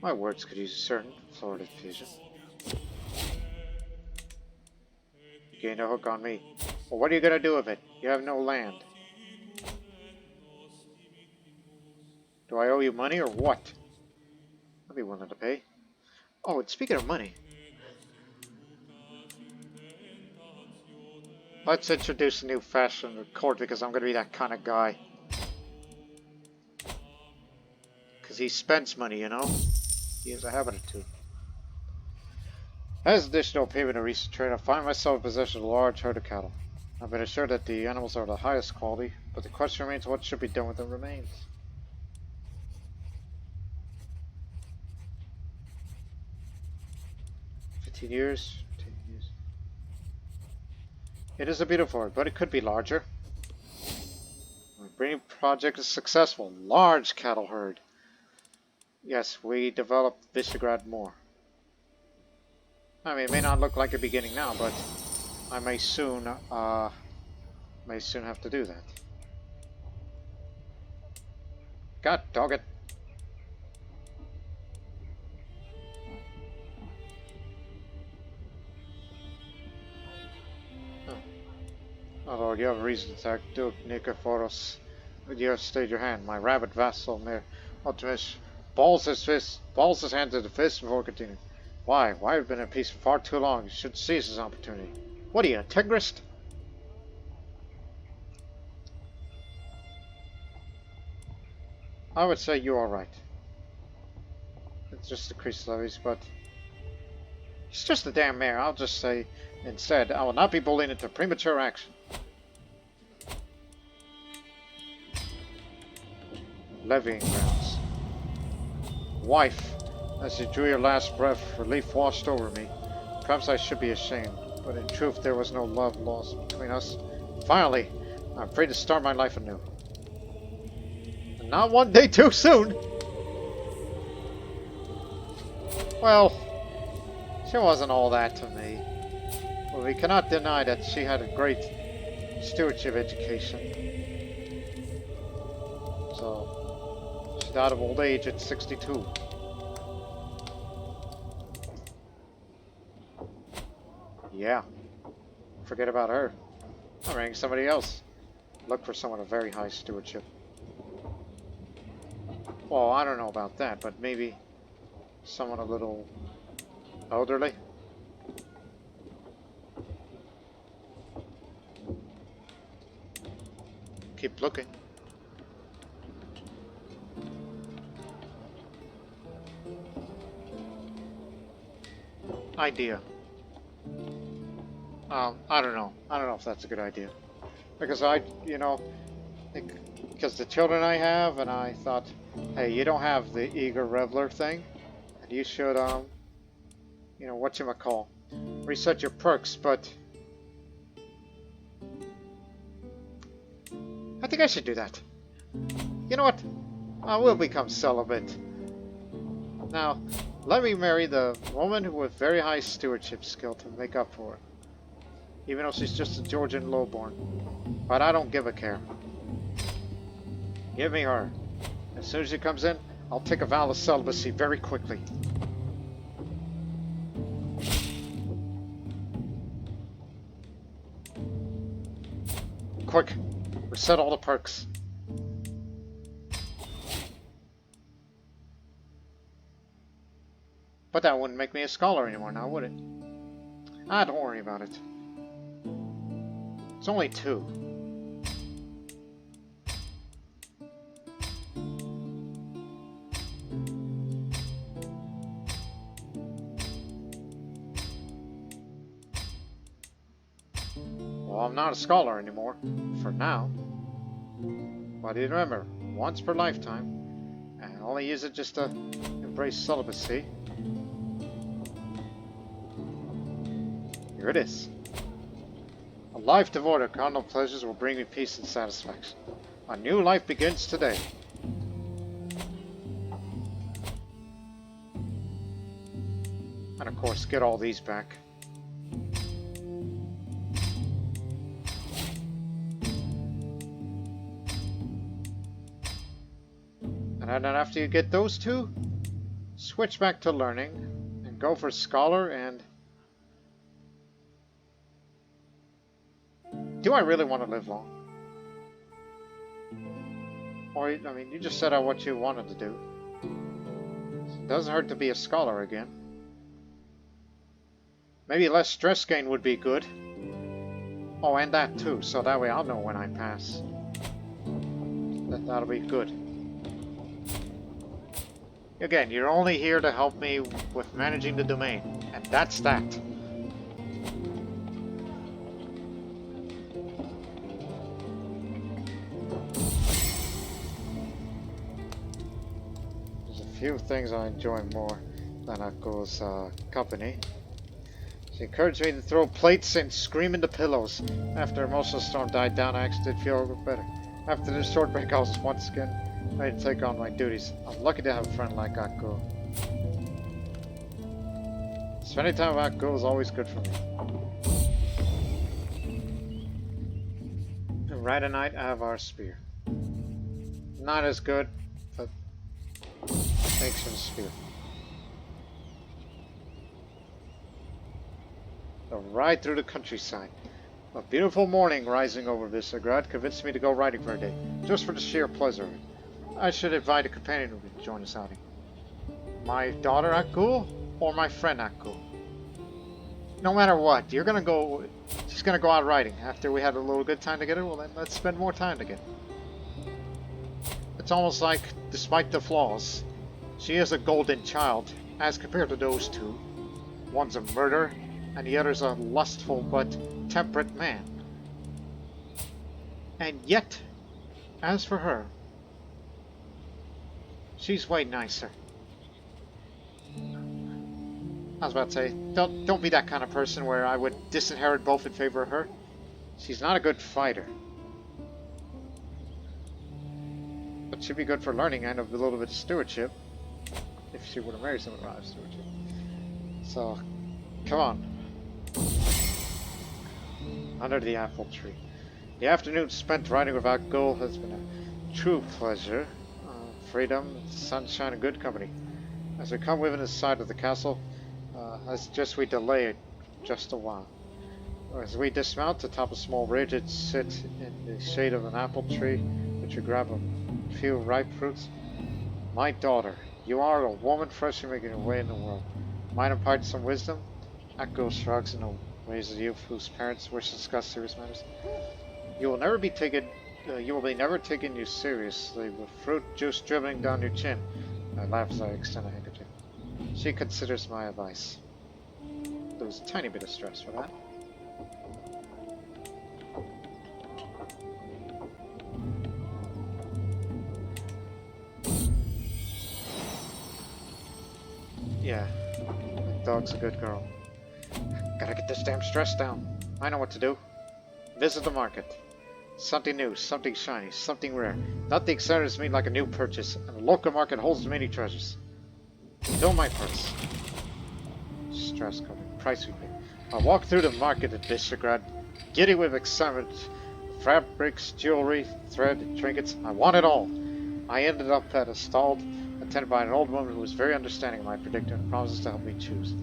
My words could use a certain Florida fusion. You gained a hook on me. Well, what are you going to do with it? You have no land. Do I owe you money or what? I'll be willing to pay. Oh, and speaking of money, let's introduce a new fashion of court because I'm going to be that kind of guy. Because he spends money, you know? He has a habit or two. As additional payment of recent trade, I find myself in possession of a large herd of cattle. I've been assured that the animals are of the highest quality, but the question remains what should be done with the remains. Years. It is a beautiful herd, but it could be larger. My breeding project is successful. Large cattle herd. Yes, we developed Visegrad more. I mean, it may not look like a beginning now, but I may soon have to do that. God dog it. Oh Lord, you have a reason to attack Duke Nikephoros. You have stayed your hand. My rabid vassal, Mayor Optimus, balls his hand to the fist before continuing. Why? Why have been at peace for far too long? You should seize this opportunity. What are you, a Tigrist? I would say you are right. It's just decreased levies, but it's just the damn mayor. I'll just say instead, I will not be bullied into premature action. Levying grounds. Wife, as you drew your last breath, relief washed over me. Perhaps I should be ashamed, but in truth there was no love lost between us. Finally, I'm free to start my life anew. A Not one day too soon. Well, she wasn't all that to me. But we cannot deny that she had a great stewardship education. So, she died of old age at 62. Yeah. Forget about her. I'm marrying somebody else. Look for someone of very high stewardship. Well, I don't know about that, but maybe someone a little elderly. Keep looking. Idea. I don't know. I don't know if that's a good idea. Because because the children I have, and I thought, hey, you don't have the eager reveler thing, and you should, whatchamacall, reset your perks, but I think I should do that. You know what? I will become celibate. Now, let me marry the woman with very high stewardship skill to make up for it. Even though she's just a Georgian lowborn. But I don't give a care. Give me her. As soon as she comes in, I'll take a vow of celibacy very quickly. Quick, reset all the perks. But that wouldn't make me a scholar anymore now, would it? Ah, don't worry about it. It's only 2. Well, I'm not a scholar anymore, for now. But remember, once per lifetime, and I only use it just to embrace celibacy. Here it is. A life devoid of carnal pleasures will bring me peace and satisfaction. A new life begins today. And of course, get all these back. And then after you get those 2, switch back to learning and go for scholar. And do I really want to live long? Or, I mean, you just set out what you wanted to do. It doesn't hurt to be a scholar again. Maybe less stress gain would be good. Oh, and that too, so that way I'll know when I pass. That'll be good. Again, you're only here to help me with managing the domain, and that's that. There's a few things I enjoy more than Akko's company. She encouraged me to throw plates and scream into pillows. After the emotional storm died down, I actually did feel a little better. After this short break, I was once again ready to take on my duties. I'm lucky to have a friend like Akko. Spending time with Akko is always good for me. And Radanite Avar spear. Not as good, but thanks for the spear. A ride through the countryside. A beautiful morning rising over Visegrad convinced me to go riding for a day, just for the sheer pleasure of it. I should invite a companion to join us outing. My daughter Akul or my friend Akul? No matter what, she's gonna go out riding. After we had a little good time together, well then let's spend more time together. It's almost like, despite the flaws, she is a golden child, as compared to those 2. One's a murderer, and the other's a lustful but temperate man. And yet, as for her, she's way nicer. I was about to say, don't be that kind of person where I would disinherit both in favor of her. She's not a good fighter. but she'd be good for learning and a little bit of stewardship. If she would have married someone who had stewardship. So, come on. Under the apple tree. The afternoon spent riding without goal has been a true pleasure. Freedom, sunshine, and good company. As we come within the sight of the castle, we delay it just a while. As we dismount atop a small ridge and sit in the shade of an apple tree, which we grab a few ripe fruits. My daughter, you are a woman freshly making her way in the world. Might impart some wisdom? Echo shrugs in the ways of youth whose parents wish to discuss serious matters. You will never be never taken you seriously with fruit juice dribbling down your chin. I laugh as I extend a handkerchief. She considers my advice. There was a tiny bit of stress for that. Yeah, the dog's a good girl. Gotta get this damn stress down. I know what to do. Visit the market. Something new, something shiny, something rare. Nothing excites me like a new purchase, and the local market holds many treasures. Fill my purse. Stress covered. Price we pay. I walk through the market at Visegrad, giddy with excitement. Fabrics, jewelry, thread, trinkets. I want it all. I ended up at a stall attended by an old woman who was very understanding of my predicament and promises to help me choose.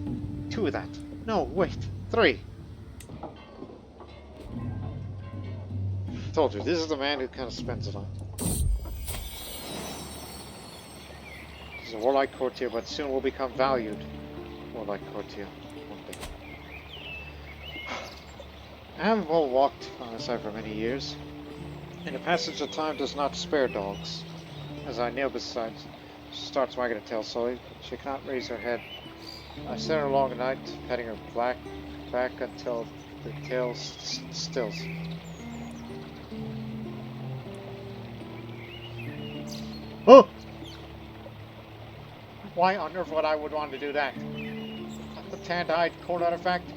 2 of that. No, wait. 3. Told you, this is the man who kind of spends it on. He's a warlike courtier, but soon will become valued. Warlike courtier, one day. Avar walked on this side for many years, and the passage of time does not spare dogs. As I kneel beside, she starts wagging her tail slowly. She cannot raise her head. I sit her along at night, petting her black back until the tail stills. Oh! Why on earth would I want to do that? The tanned-eyed court artifact?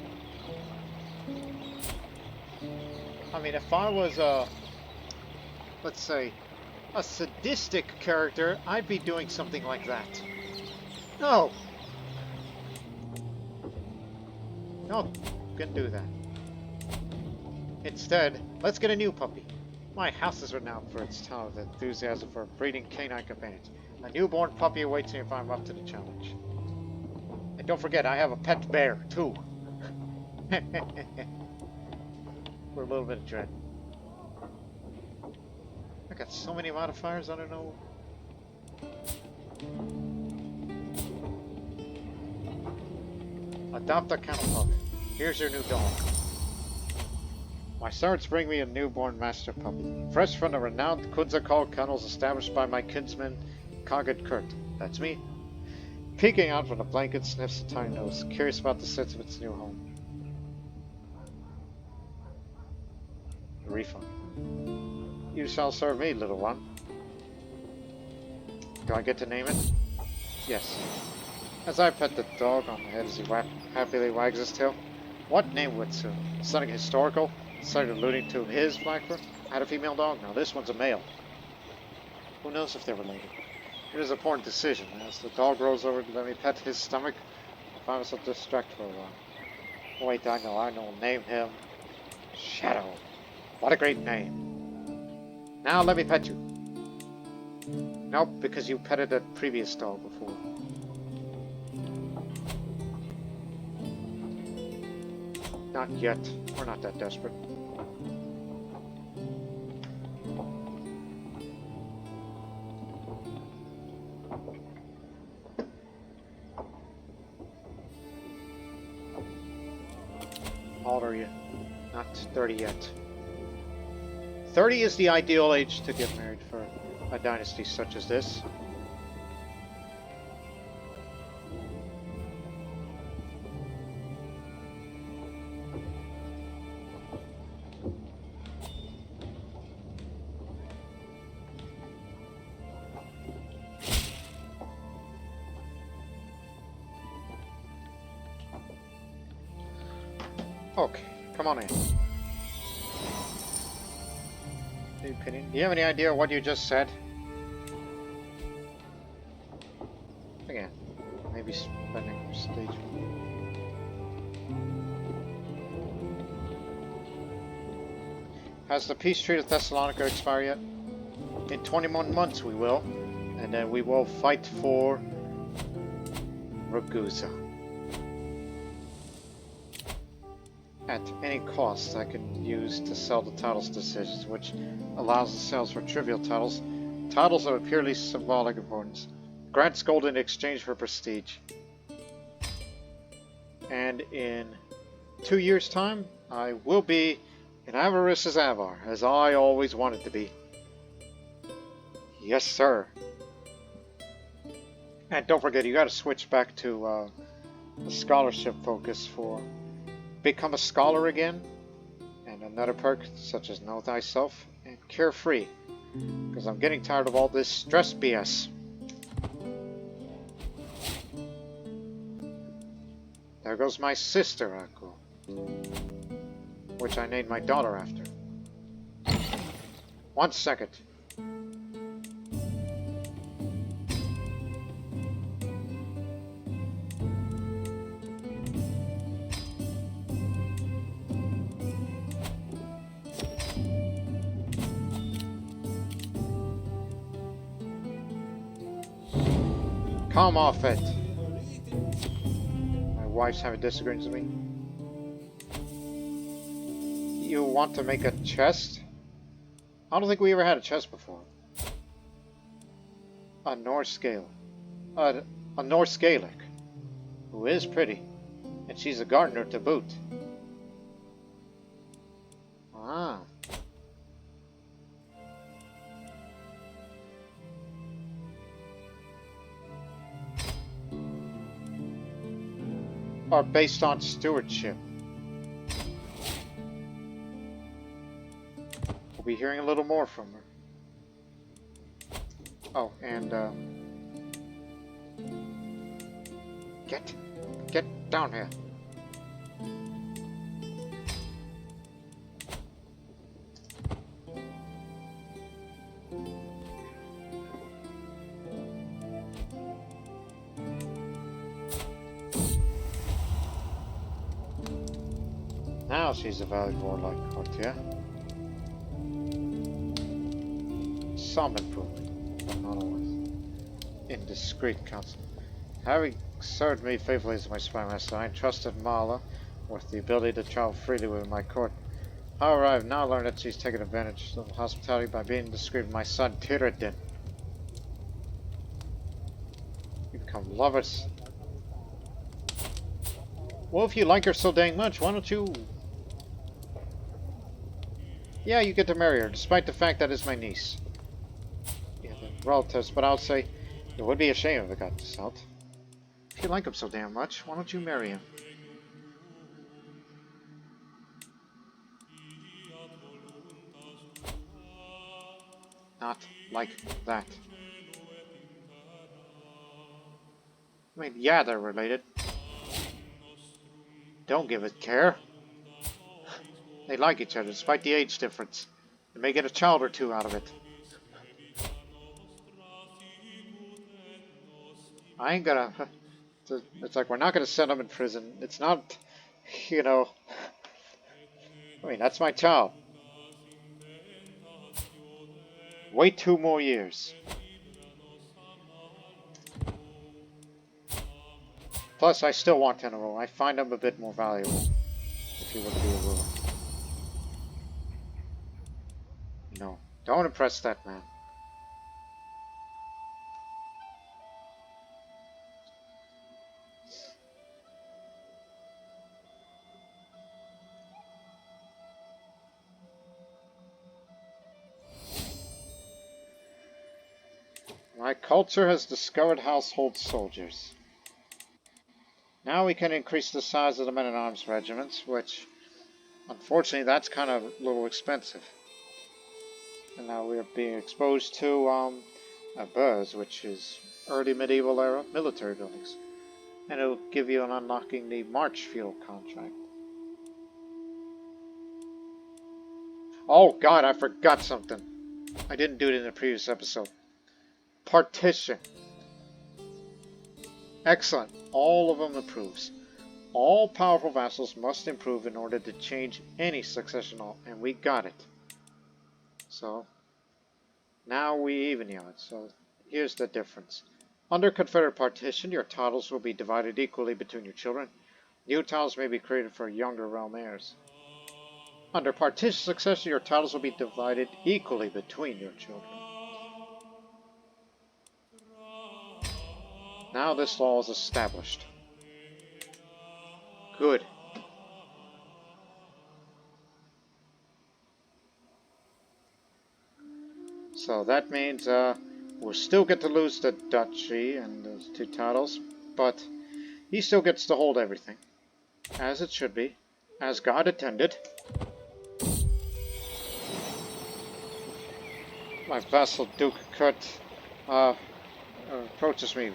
I mean, if I was let's say, a sadistic character, I'd be doing something like that. No! No, couldn't do that. Instead, let's get a new puppy. My house is renowned for its talented enthusiasm for breeding canine companions. A newborn puppy awaits me if I'm up to the challenge. And don't forget, I have a pet bear, too. For a little bit of dread. I got so many modifiers, I don't know. Adopt a kennel pup. Here's your new dog. My servants bring me a newborn master puppy, fresh from the renowned Khaganate kennels established by my kinsman, Khagan Kurt. That's me. Peeking out from the blanket, sniffs a tiny nose, curious about the sense of its new home. A refund. You shall serve me, little one. Do I get to name it? Yes. As I pet the dog on the head as he happily wags his tail. What name would suit? Something historical? Something alluding to his Blackbird? I had a female dog, now this one's a male. Who knows if they're related? It is an important decision. As the dog rolls over to let me pet his stomach, I find myself distracted for a while. Wait, I know. Name him Shadow. What a great name. Now let me pet you. Nope, because you petted a previous dog before. Not yet. We're not that desperate. How old are you? Not 30 yet. 30 is the ideal age to get married for a dynasty such as this. Okay, come on in. Do you have any idea what you just said? Again, maybe spending prestige. Has the peace treaty of Thessalonica expired yet? In 21 months we will. And then we will fight for Ragusa. At any cost, I can use to sell the titles decisions, which allows the sales for trivial titles. Titles of a purely symbolic importance. Grants gold in exchange for prestige. And in 2 years' time, I will be an Avaricious Avar, as I always wanted to be. Yes, sir. And don't forget, you gotta switch back to the scholarship focus for become a scholar again, and another perk such as know thyself and carefree, because I'm getting tired of all this stress BS. There goes my sister, Akko, which I named my daughter after. 1 second. Come off it. My wife's having disagreements with me. You want to make a chest? I don't think we ever had a chest before. A Norse Gaelic. A Norse Gaelic. Who is pretty. And she's a gardener to boot. Ah. Are based on stewardship. We'll be hearing a little more from her. Oh, and get down here. Now she's a valued warlike courtier. Some improvement, but not always. Indiscreet counsel. Having served me faithfully as my spy master, I entrusted Mala with the ability to travel freely within my court. However, I have now learned that she's taken advantage of hospitality by being indiscreet with my son Tiradin. You become lovers. Well, if you like her so dang much, why don't you... Yeah, you get to marry her, despite the fact that it's my niece. Yeah, the relatives, but I'll say it would be a shame if it got this out. If you like him so damn much, why don't you marry him? Not like that. I mean, yeah, they're related. Don't give it care. They like each other, despite the age difference. They may get a child or two out of it. I ain't gonna... It's like, we're not gonna send them in prison. It's not, you know... I mean, that's my child. Wait 2 more years. Plus, I still want him to rule. I find him a bit more valuable. If he were to be a ruler. No. Don't impress that man. My culture has discovered household soldiers. Now we can increase the size of the men-at-arms regiments, which, unfortunately, that's kind of a little expensive. And now we're being exposed to Avars, which is early medieval era military buildings. And it'll give you an unlocking the March fuel contract. Oh god, I forgot something. I didn't do it in the previous episode. Partition. Excellent. All of them approves. All powerful vassals must improve in order to change any succession law, and we got it. So, now we even the odds. So, here's the difference. Under Confederate partition, your titles will be divided equally between your children. New titles may be created for younger realm heirs. Under partition succession, your titles will be divided equally between your children. Now this law is established. Good. So that means we'll still get to lose the duchy and those 2 titles, but he still gets to hold everything, as it should be, as God intended. My vassal Duke Kurt approaches me,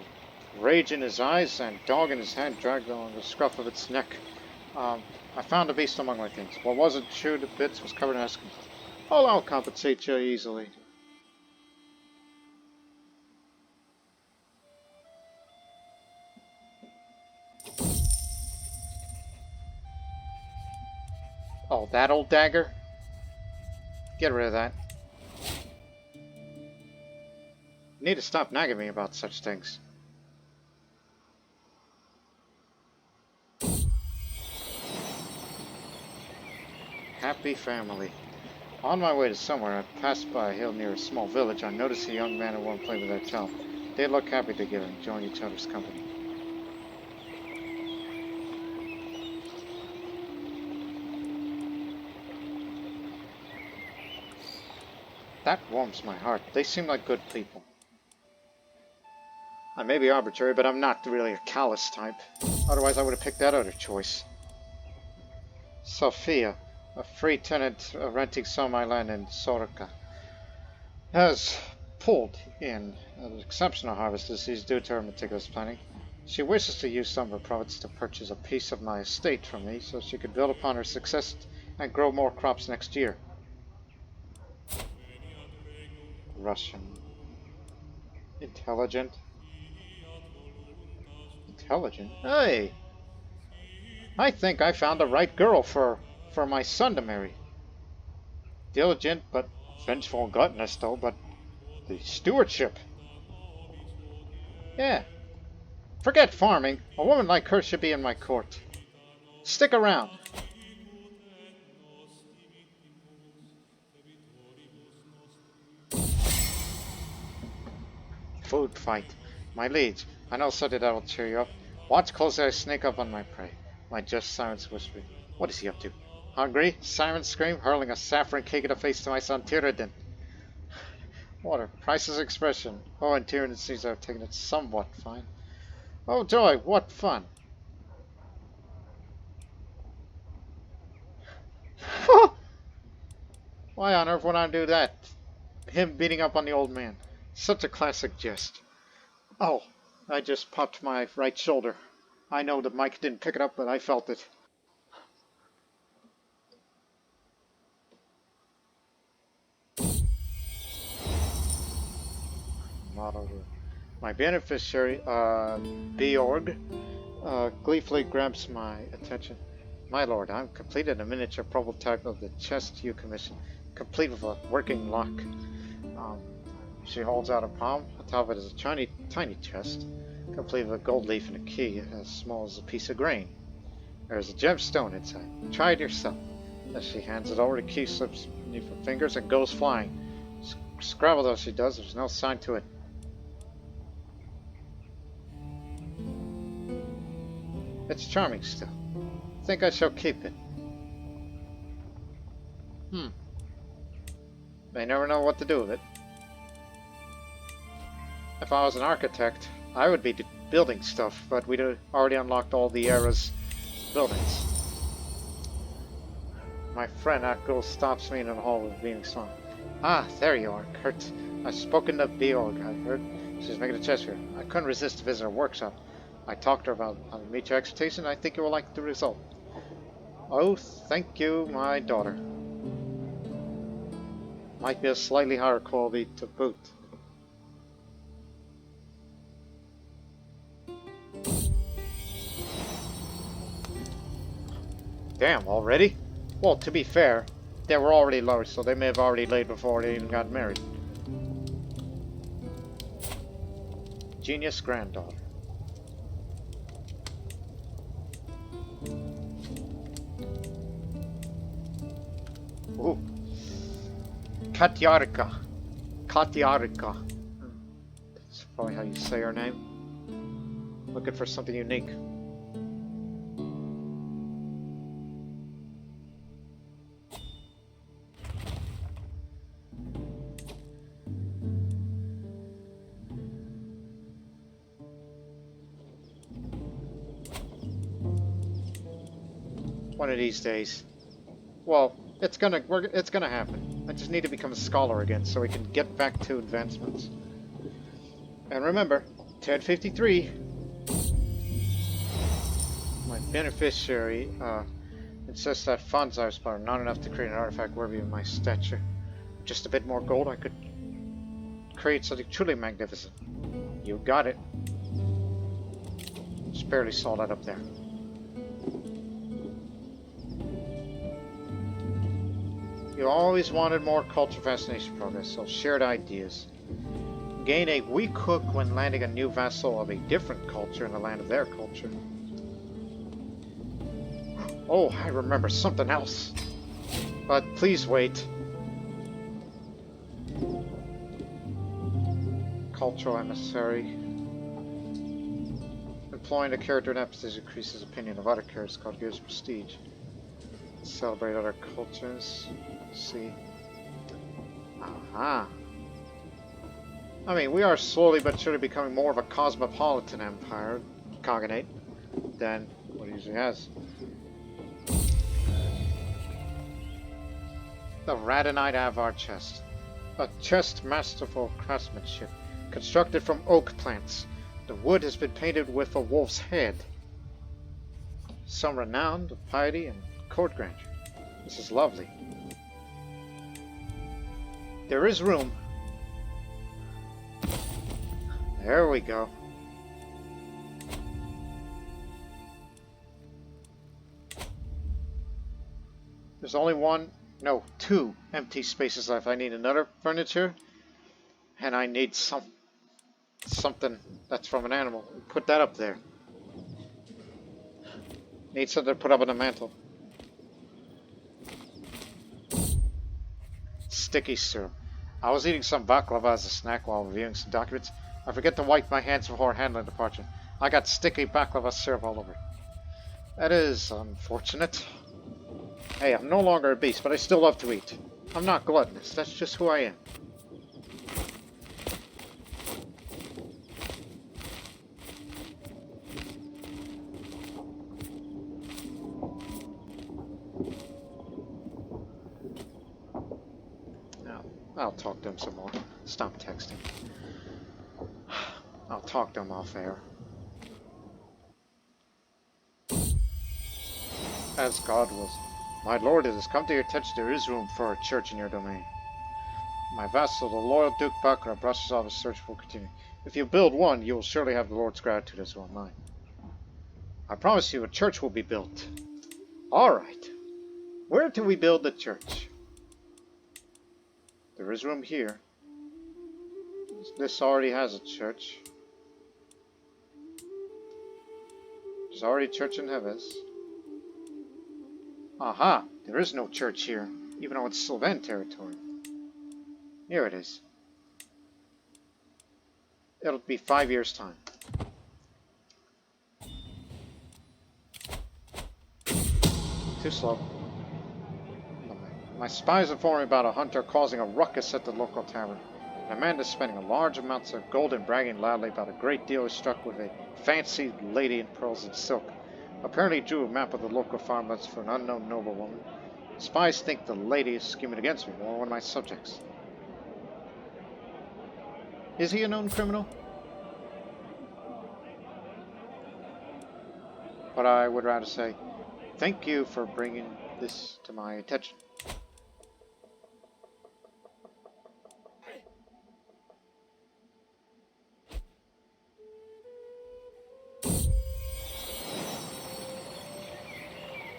rage in his eyes and dog in his hand dragged along the scruff of its neck. I found a beast among my things. What wasn't chewed to bits was covered in asking. Oh, I'll compensate you easily. Oh, that old dagger? Get rid of that. You need to stop nagging me about such things. Happy family. On my way to somewhere, I passed by a hill near a small village. I noticed a young man and woman playing with their child. They looked happy together, enjoying each other's company. That warms my heart. They seem like good people. I may be arbitrary, but I'm not really a callous type. Otherwise, I would have picked that other choice. Sophia, a free tenant renting some of my land in Soroka, has pulled in an exceptional harvest this season due to her meticulous planning. She wishes to use some of her profits to purchase a piece of my estate from me so she could build upon her success and grow more crops next year. Russian. Intelligent. Intelligent? Hey! I think I found the right girl for my son to marry. Diligent but vengeful and gluttonous though, but the stewardship. Yeah. Forget farming. A woman like her should be in my court. Stick around. Food fight. My liege. I know something that'll cheer you up. Watch closely as I sneak up on my prey. My just silence whispering. What is he up to? Hungry? Simon screamed, hurling a saffron cake in the face to my son Tyradin. Water. Priceless expression. Oh, and Tyradin seems to have taken it somewhat fine. Oh joy, what fun. Why on earth would I do that? Him beating up on the old man. Such a classic jest. Oh, I just popped my right shoulder. I know that Mike didn't pick it up, but I felt it. Not over. My beneficiary, Bjorg, gleefully grabs my attention. My lord, I've completed a miniature prototype of the chest you commissioned, complete with a working lock. She holds out a palm. On top of it is a tiny chest, complete with a gold leaf and a key as small as a piece of grain. There is a gemstone inside. Try it yourself. As she hands it over, the key slips beneath her fingers and goes flying. Scrabble though she does, there's no sign to it. It's charming still. I think I shall keep it. May never know what to do with it. If I was an architect, I would be building stuff, but we'd already unlocked all the era's buildings. My friend Akko stops me in the hall with a beaming smile. Ah, there you are, Kurt. I've spoken to Bjorg, I heard. She's making a chest here. I couldn't resist to visit her workshop. I talked to her about how to meet your expectation, and I think you will like the result. Oh, thank you, my daughter. Might be a slightly higher quality to boot. Damn, already? Well, to be fair, they were already lovers, so they may have already laid before they even got married. Genius granddaughter. Ooh. Katyarika. Katyarika. That's probably how you say her name. Looking for something unique. One of these days. Well, it's gonna happen. I just need to become a scholar again so we can get back to advancements. And remember, 1053. My beneficiary insists that funds I was are not enough to create an artifact worthy of my stature. Just a bit more gold, I could create something truly magnificent. You got it. Just barely saw that up there. You always wanted more culture fascination progress, so shared ideas. Gain a weak hook when landing a new vassal of a different culture in the land of their culture. Oh, I remember something else. But please wait. Cultural emissary. Employing a character in episodes increases opinion of other characters called gives prestige. Celebrate other cultures. Let's see. Aha. I mean, we are slowly but surely becoming more of a cosmopolitan empire, Khaganate, than what it usually has. The Radonite Avar chest. A chest masterful craftsmanship, constructed from oak plants. The wood has been painted with a wolf's head. Some renowned of piety and court grandeur. This is lovely. There is room. There we go. There's only two empty spaces left. I need another furniture, and I need something that's from an animal. Put that up there. Need something to put up on the mantle. Sticky syrup. I was eating some baklava as a snack while reviewing some documents. I forget to wipe my hands before handling the parchment. I got sticky baklava syrup all over it. That is unfortunate. Hey, I'm no longer a beast, but I still love to eat. I'm not gluttonous. That's just who I am. I'll talk to him some more. Stop texting. I'll talk to him off air. As God wills. My lord, it has come to your attention there is room for a church in your domain. My vassal, the loyal Duke Bakra, brushes off his search will continue. If you build one, you will surely have the Lord's gratitude as well as mine. I promise you a church will be built. Alright. Where do we build the church? There is room here. This already has a church. There's already a church in Heves. Aha! There is no church here, even though it's Sylvan territory. Here it is. It'll be 5 years' time. Too slow. My spies informed me about a hunter causing a ruckus at the local tavern. And a man is spending large amounts of gold and bragging loudly about a great deal is struck with a fancy lady in pearls and silk. Apparently drew a map of the local farmlands for an unknown noblewoman. Spies think the lady is scheming against me, or one of my subjects. Is he a known criminal? But I would rather say, thank you for bringing this to my attention.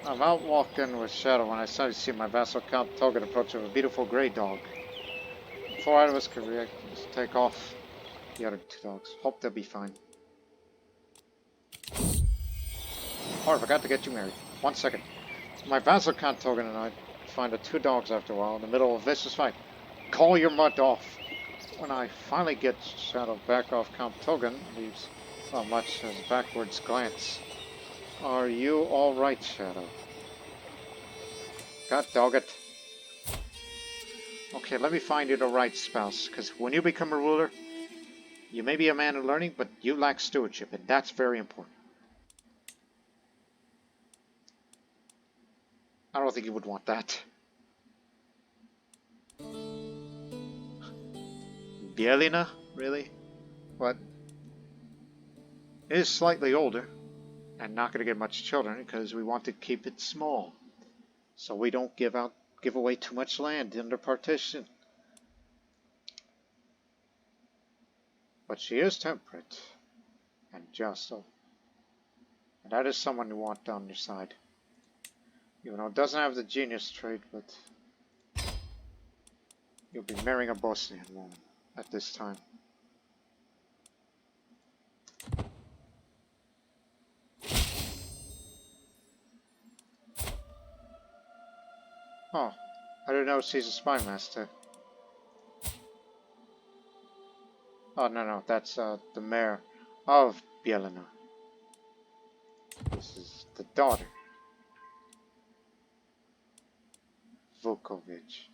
I'm out walking with Shadow when I suddenly see my vassal Count Togan approach with a beautiful grey dog. Before either of us could react, just take off the other two dogs. Hope they'll be fine. Oh, I forgot to get you married. 1 second. My vassal Count Togan and I find the two dogs after a while in the middle of a vicious fight. Call your mutt off. When I finally get Shadow back off, Count Togan leaves not much as a backwards glance. Are you alright, Shadow? God dog it. Okay, let me find you the right spouse, because when you become a ruler, you may be a man of learning, but you lack stewardship, and that's very important. I don't think you would want that. Bielina? Really? What? It is slightly older, and not going to get much children, because we want to keep it small, so we don't give away too much land under partition. But she is temperate and just, and that is someone you want on your side. Even though it doesn't have the genius trait, but you'll be marrying a Bosnian woman at this time. Oh, I didn't know she's a spy master. Oh, no, that's the mayor of Bielina. This is the daughter. Vukovic.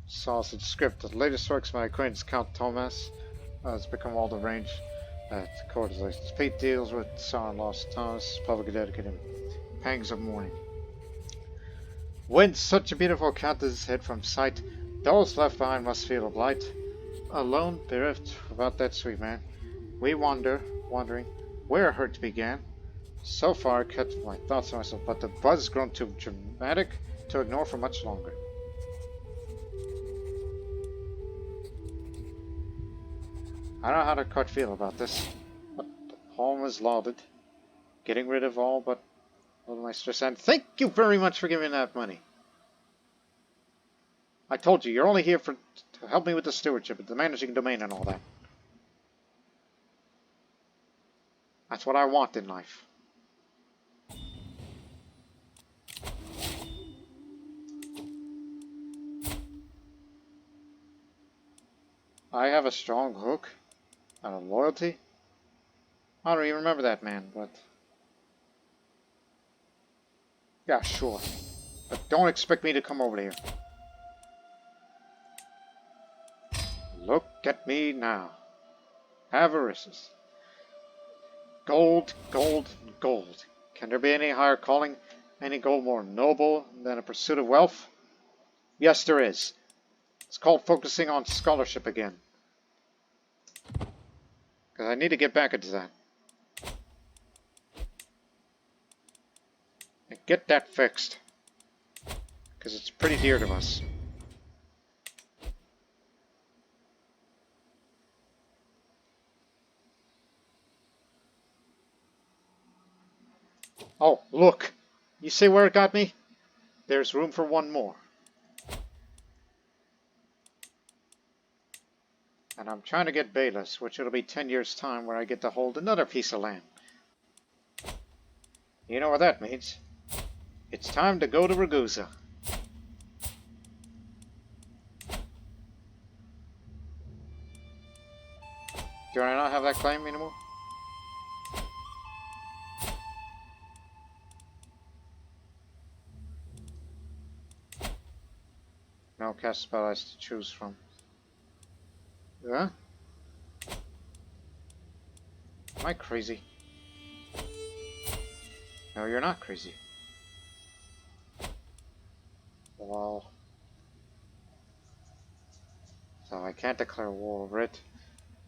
Sausage script. The latest works by acquaintance Count Thomas has become all the rage at the court. Pete deals with son-in-law's Thomas, publicly dedicated pangs of mourning. When such a beautiful countess is hid from sight, those left behind must feel a blight. Alone, bereft without that sweet man, we wondering where hurt began. So far, I kept my thoughts to myself, but the buzz has grown too dramatic to ignore for much longer. I don't know how the court feel about this, but the poem is lauded, getting rid of all but all my stress, and thank you very much for giving that money. I told you, you're only here to help me with the stewardship, and the managing domain and all that. That's what I want in life. I have a strong hook out of loyalty. I don't even remember that man, but yeah, sure. But don't expect me to come over here. Look at me now. Avaricious. Gold, gold, gold. Can there be any higher calling, any goal more noble than a pursuit of wealth? Yes, there is. It's called focusing on scholarship again. Because I need to get back into that. And get that fixed. Because it's pretty dear to us. Oh, look! You see where it got me? There's room for one more. And I'm trying to get Bayless, which it'll be 10 years' time where I get to hold another piece of land. You know what that means? It's time to go to Ragusa. Do I not have that claim anymore? No cast spell I to choose from. Huh? Am I crazy? No, you're not crazy. Well, so I can't declare war over it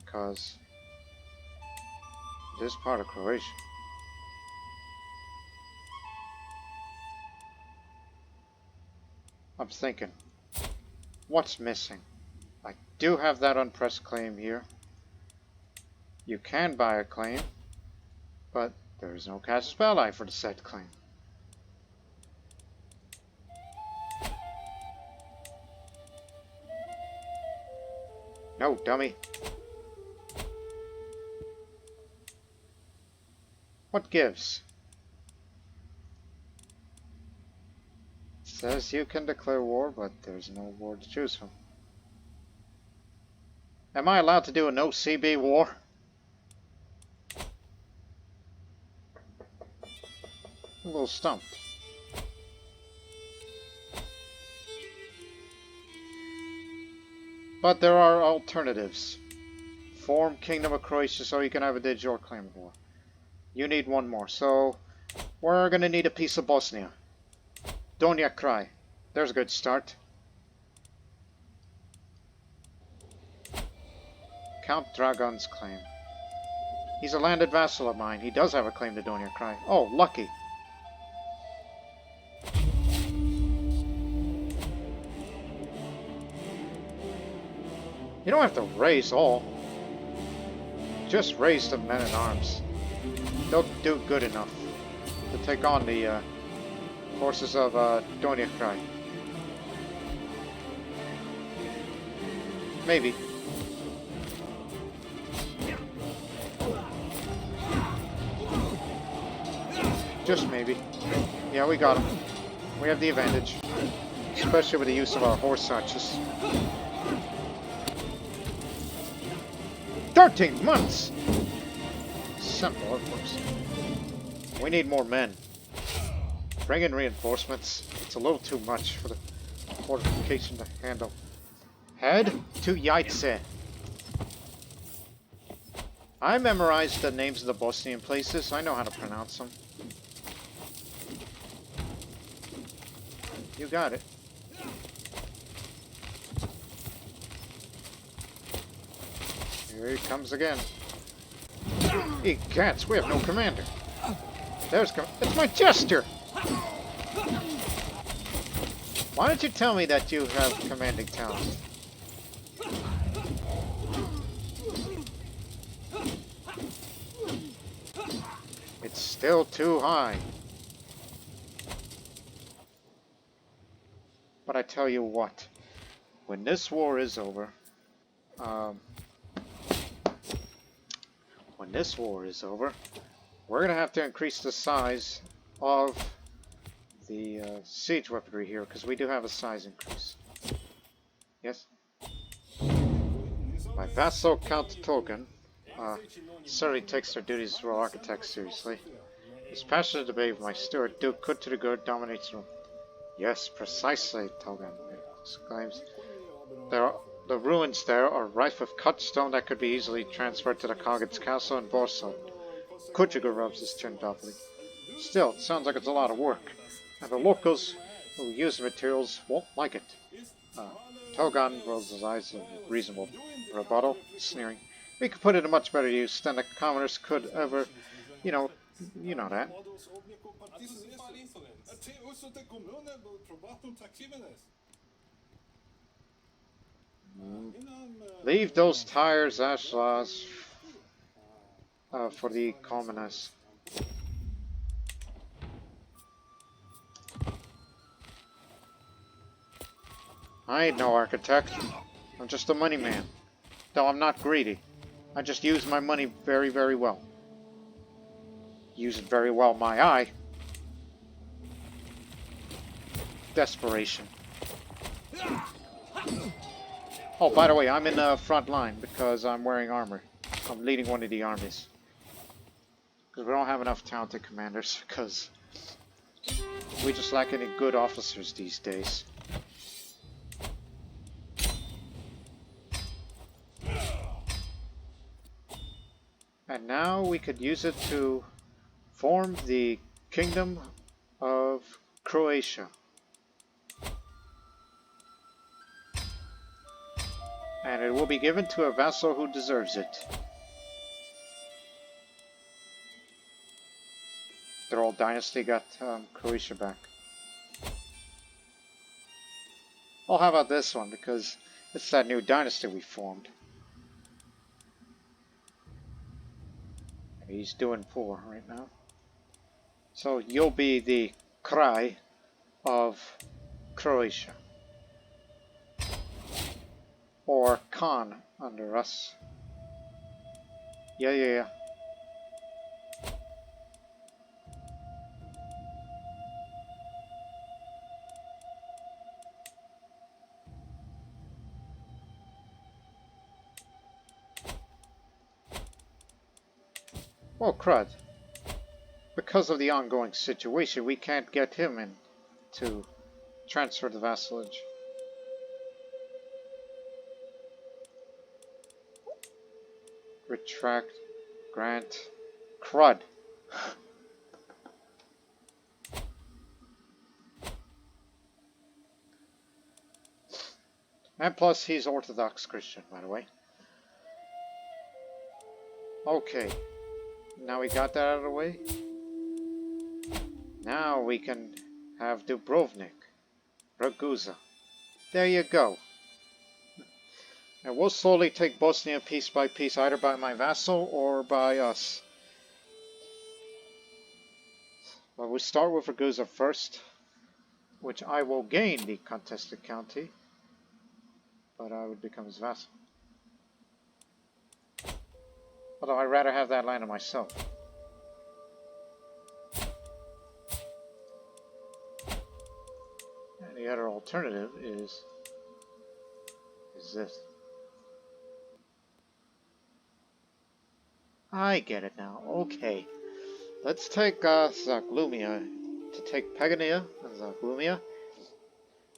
because it is part of Croatia. I'm thinking, what's missing? I do have that unpressed claim here. You can buy a claim, but there is no casus belli for the said claim. No, dummy. What gives? It says you can declare war, but there's no war to choose from. Am I allowed to do a no CB war? I'm a little stumped. But there are alternatives. Form Kingdom of Croatia so you can have a de jure claim of war. You need one more, so we're gonna need a piece of Bosnia. Donja Kraj. There's a good start. Count Dragon's claim. He's a landed vassal of mine. He does have a claim to Donja Kraj. Oh, lucky. You don't have to raise all. Just raise the men-at-arms. They'll do good enough to take on the forces of Donja Kraj. Maybe. Just maybe. Yeah, we got him. We have the advantage. Especially with the use of our horse archers. 13 months! Simple, of course. We need more men. Bring in reinforcements. It's a little too much for the fortification to handle. Head to Yaitse. I memorized the names of the Bosnian places. I know how to pronounce them. You got it. Here he comes again. Egats, we have no commander. It's my jester! Why don't you tell me that you have commanding talent? It's still too high. But I tell you what, when this war is over, we're gonna have to increase the size of the siege weaponry here, because we do have a size increase. Yes? My vassal Count Togan certainly takes their duties as royal architect seriously. His passionate debate with my steward, Duke Kurt to the good, dominates the room. Yes, precisely, Togan exclaims. The ruins there are rife with cut stone that could be easily transferred to the Khagan's castle in Borso. Kuchiga rubs his chin doubtfully. Still, it sounds like it's a lot of work, and the locals who use the materials won't like it. Togan rolls his eyes in reasonable rebuttal, sneering. We could put it to much better use than the commoners could ever, you know that. Leave those tires, Ashlas, for the commoners. I ain't no architect. I'm just a money man. Though I'm not greedy. I just use my money very, very well. Use it very well, my eye. Desperation. Oh, by the way, I'm in the front line because I'm wearing armor. I'm leading one of the armies. Because we don't have enough talented commanders, because we just lack any good officers these days. And now we could use it to form the Kingdom of Croatia. And it will be given to a vassal who deserves it. Their old dynasty got Croatia back. Oh, how about this one? Because it's that new dynasty we formed. He's doing poor right now. So you'll be the Kraj of Croatia. Or Khan under us. Yeah. Well, crud. Because of the ongoing situation, we can't get him in to transfer the vassalage. Retract. Grant. Crud. And plus, he's Orthodox Christian, by the way. Okay. Now we got that out of the way. Now we can have Dubrovnik. Ragusa. There you go. And we'll slowly take Bosnia piece by piece, either by my vassal or by us. But we start with Ragusa first, which I will gain the contested county, but I would become his vassal. Although I'd rather have that land to myself. And the other alternative is this. I get it now. Okay. Let's take Zaglumia to take Pagania and Zaglumia.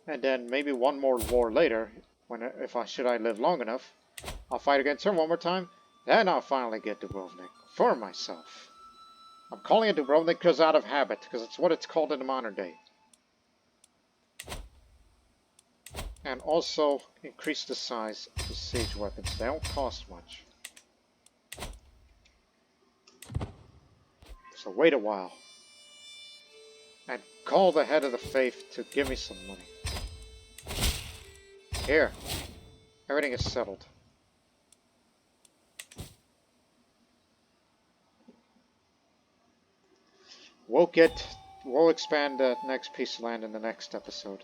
And then maybe one more war later, if I live long enough, I'll fight against her one more time. Then I'll finally get Dubrovnik for myself. I'm calling it Dubrovnik because out of habit, because it's what it's called in the modern day. And also increase the size of the siege weapons. They don't cost much. So wait a while. And call the head of the faith to give me some money. Here. Everything is settled. We'll expand the next piece of land in the next episode.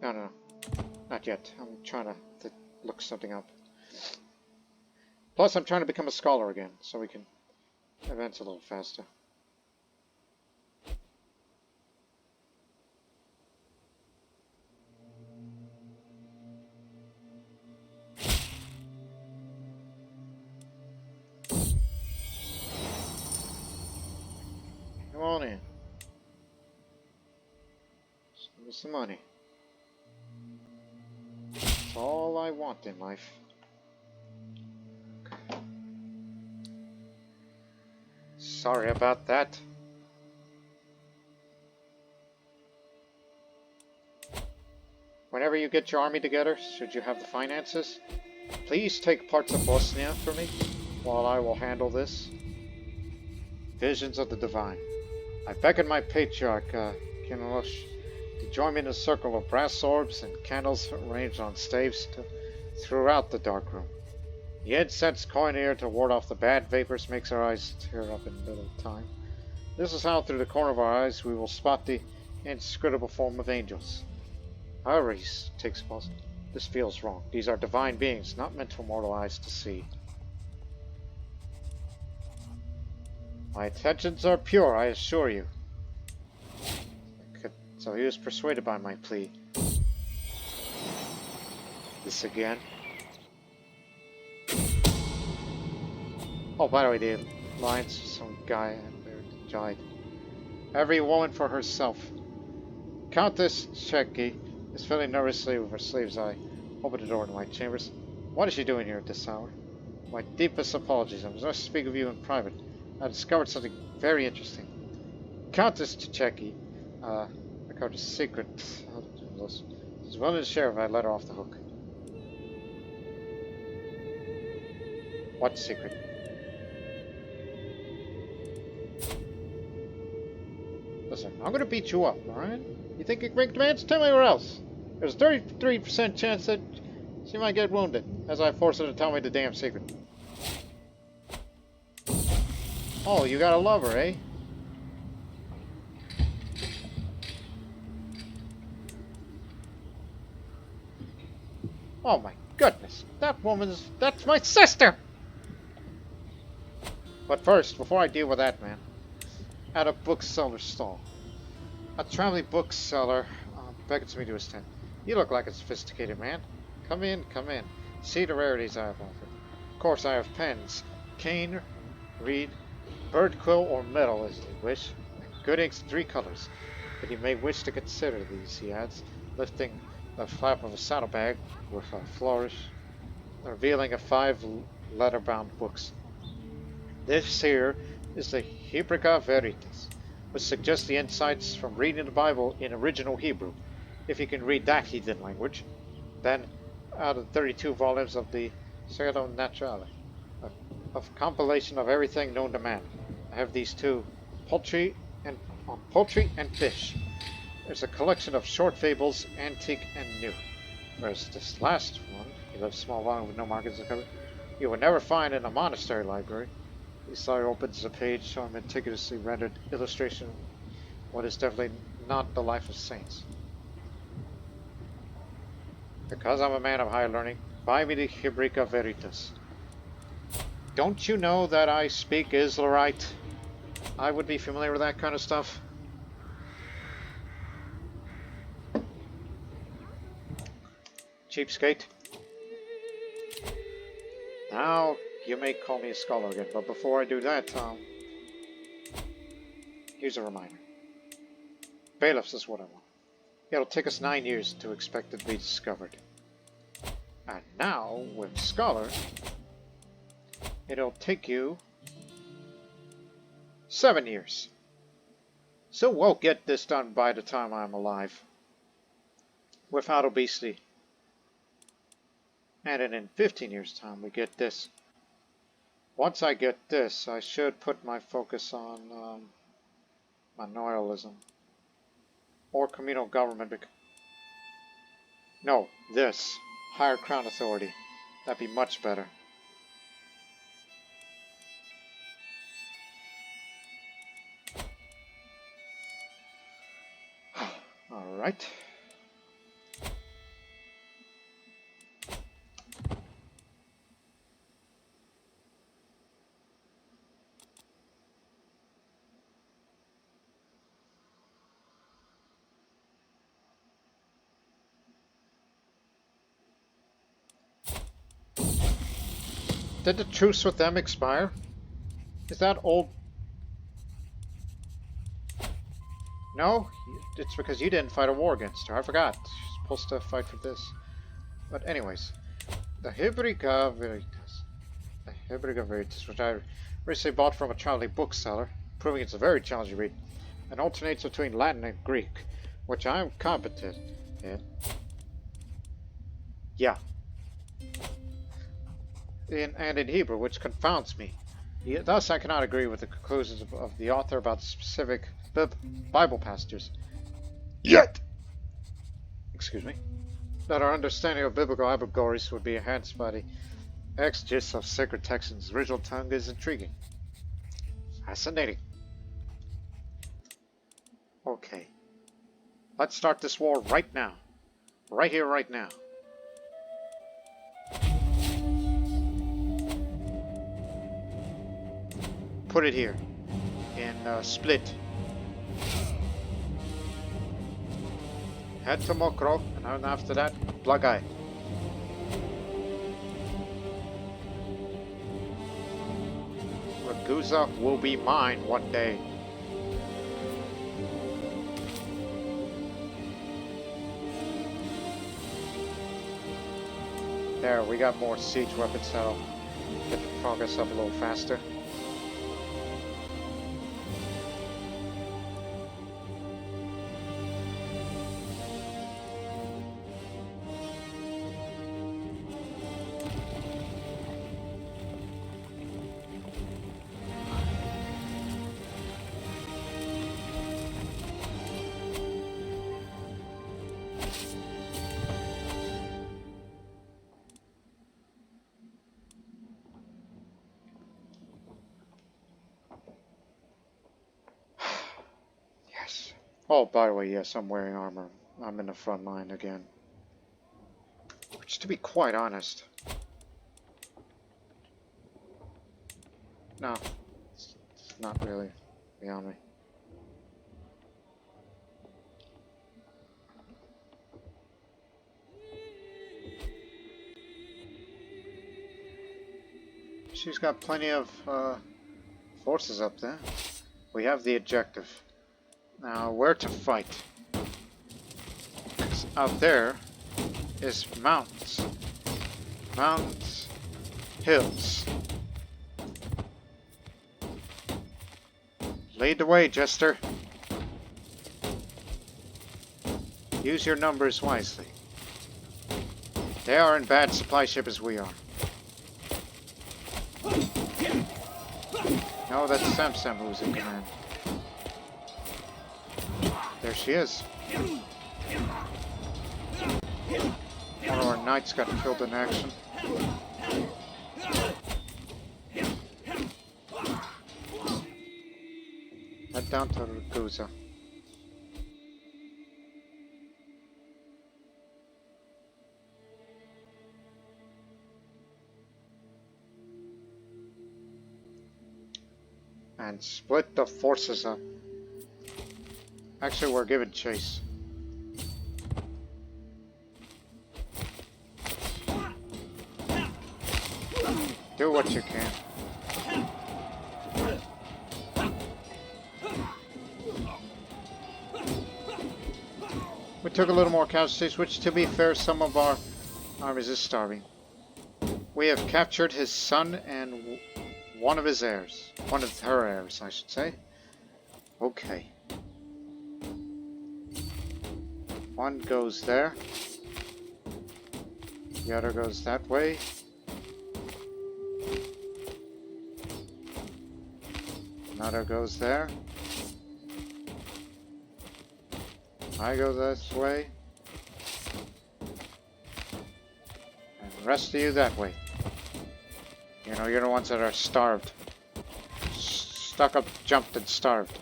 No. Not yet. I'm trying to look something up. Plus, I'm trying to become a scholar again, so we can advance a little faster. Come on in. Give me some money. That's all I want in life. Sorry about that. Whenever you get your army together, should you have the finances, please take parts of Bosnia for me, while I will handle this. Visions of the Divine. I beckon my patriarch, Kinolosh, to join me in a circle of brass orbs and candles arranged on staves throughout the dark room. The incense coin here to ward off the bad vapors makes our eyes tear up in little time. This is how through the corner of our eyes we will spot the inscrutable form of angels. Avaricious takes pause. This feels wrong. These are divine beings, not meant for mortal eyes to see. My intentions are pure, I assure you. So he was persuaded by my plea. This again. Oh, by the way, the alliance, some guy there died. Every woman for herself. Countess Cheki is filling nervously with her sleeves. I open the door to my chambers. What is she doing here at this hour? My deepest apologies. I was going to speak of you in private. I discovered something very interesting. Countess Cheki, I covered a secret. She's willing to share if I let her off the hook. What secret? Listen, I'm gonna beat you up, alright? You think you can make demands? Tell me where else. There's a 33% chance that She might get wounded, as I force her to tell me the damn secret. Oh, you got a lover, eh? Oh my goodness, that's my sister! But first, before I deal with that man, at a bookseller's stall. A traveling bookseller beckons me to his tent. You look like a sophisticated man. Come in, come in. See the rarities I have offered. Of course, I have pens, cane, reed, bird quill, or metal, as you wish. Good inks, 3 colors. But you may wish to consider these, he adds, lifting the flap of a saddlebag with a flourish, revealing 5 leather-bound books. This here is the Hebraika Veritas, which suggests the insights from reading the Bible in original Hebrew, if you can read that heathen language. Then, out of 32 volumes of the Crusader Naturale, a compilation of everything known to man. I have these 2, poultry and fish. There's a collection of short fables, antique and new. Whereas this last one, you left a small volume with no markings to cover, you would never find in a monastery library. The sire opens a page showing meticulously rendered illustration of what is definitely not the life of saints. Because I'm a man of high learning, buy me the Hebraika Veritas. Don't you know that I speak Islarite? I would be familiar with that kind of stuff. Cheapskate. Now, you may call me a scholar again, but before I do that, here's a reminder. Bailiffs is what I want. It'll take us 9 years to expect it to be discovered. And now, with Scholar, it'll take you 7 years. So we'll get this done by the time I'm alive. Without obesity. And then in 15 years' time, we get this. Once I get this, I should put my focus on manorialism. Or communal government. No, this. Higher crown authority. That'd be much better. Alright. Did the truce with them expire? Is that old? No? It's because you didn't fight a war against her. I forgot. She's supposed to fight for this. But anyways. The Hebraika Veritas. The Hebraika Veritas, which I recently bought from a traveling bookseller, proving it's a very challenging read, and alternates between Latin and Greek, which I'm competent in. Yeah. And in Hebrew, which confounds me. Thus, I cannot agree with the conclusions of the author about specific Bible passages. Yet! Excuse me. That our understanding of biblical allegories would be enhanced by the exegesis of sacred texts in its original tongue is intriguing. Fascinating. Okay. Let's start this war right now. Right here, right now. Put it here in Split. Head to Mokro, and then after that, Blagaj. Ragusa will be mine one day. There, we got more siege weapons that'll get the progress up a little faster. Oh, by the way, yes, I'm wearing armor. I'm in the front line again. Which, to be quite honest, no, it's not really beyond me. She's got plenty of forces up there. We have the objective. Now, where to fight? 'Cause out there is mountains. Mountains, hills. Lead the way, Jester. Use your numbers wisely. They are in bad supply ship as we are. No, that's Samsam who's in command. There she is. One of our knights got killed in action. Head down to Ragusa. And split the forces up. Actually, we're giving chase. Do what you can. We took a little more casualties, which, to be fair, some of our armies is starving. We have captured his son and one of his heirs. One of her heirs, I should say. Okay. One goes there. The other goes that way. Another goes there. I go this way. And the rest of you that way. You know, you're the ones that are starved. Stuck up, jumped, and starved.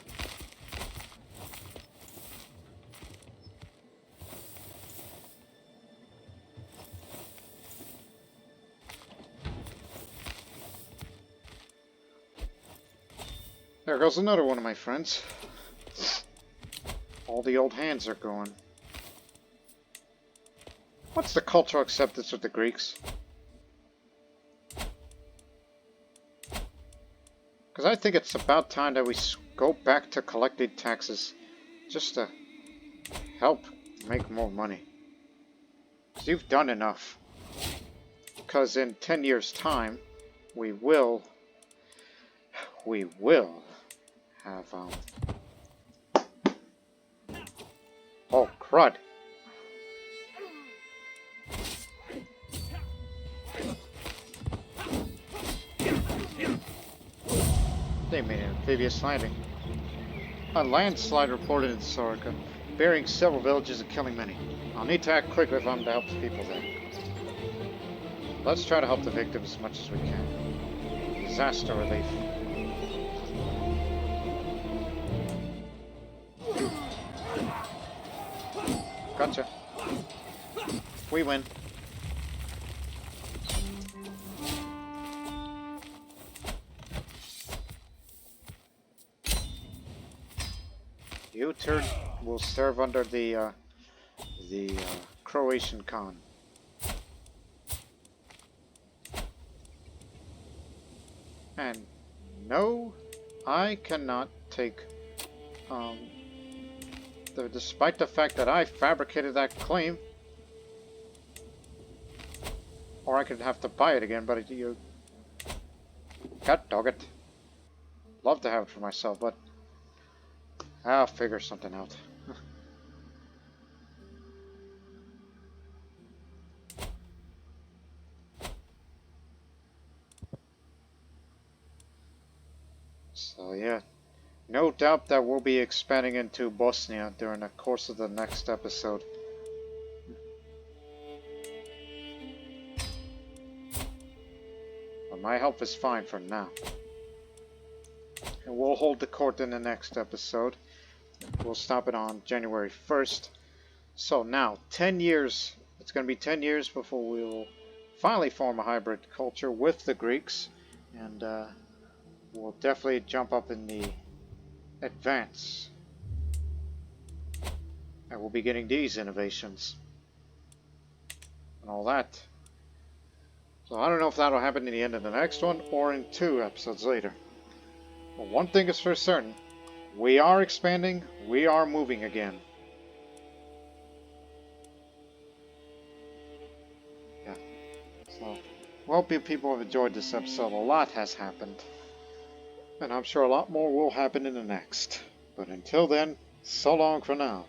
There goes another one of my friends. All the old hands are going. What's the cultural acceptance of the Greeks? Because I think it's about time that we go back to collecting taxes just to help make more money. Because you've done enough. Because in 10 years' time, we will have, oh, crud. They made an amphibious landing. A landslide reported in Thessalonica, burying several villages and killing many. I'll need to act quickly if I'm to help the people there. Let's try to help the victims as much as we can. Disaster relief. Gotcha. We win. You two will serve under the Croatian Khan. And no, I cannot take despite the fact that I fabricated that claim, or I could have to buy it again, but you, god dog it, love to have it for myself, but I'll figure something out. So yeah. No doubt that we'll be expanding into Bosnia during the course of the next episode. But my health is fine for now. And we'll hold the court in the next episode. We'll stop it on January 1st. So now, 10 years. It's going to be 10 years before we'll finally form a hybrid culture with the Greeks. And we'll definitely jump up in the advance. And we'll be getting these innovations. And all that. So I don't know if that'll happen in the end of the next one or in 2 episodes later. But one thing is for certain. We are expanding. We are moving again. Yeah. So, well, people have enjoyed this episode. A lot has happened. And I'm sure a lot more will happen in the next. But until then, so long for now.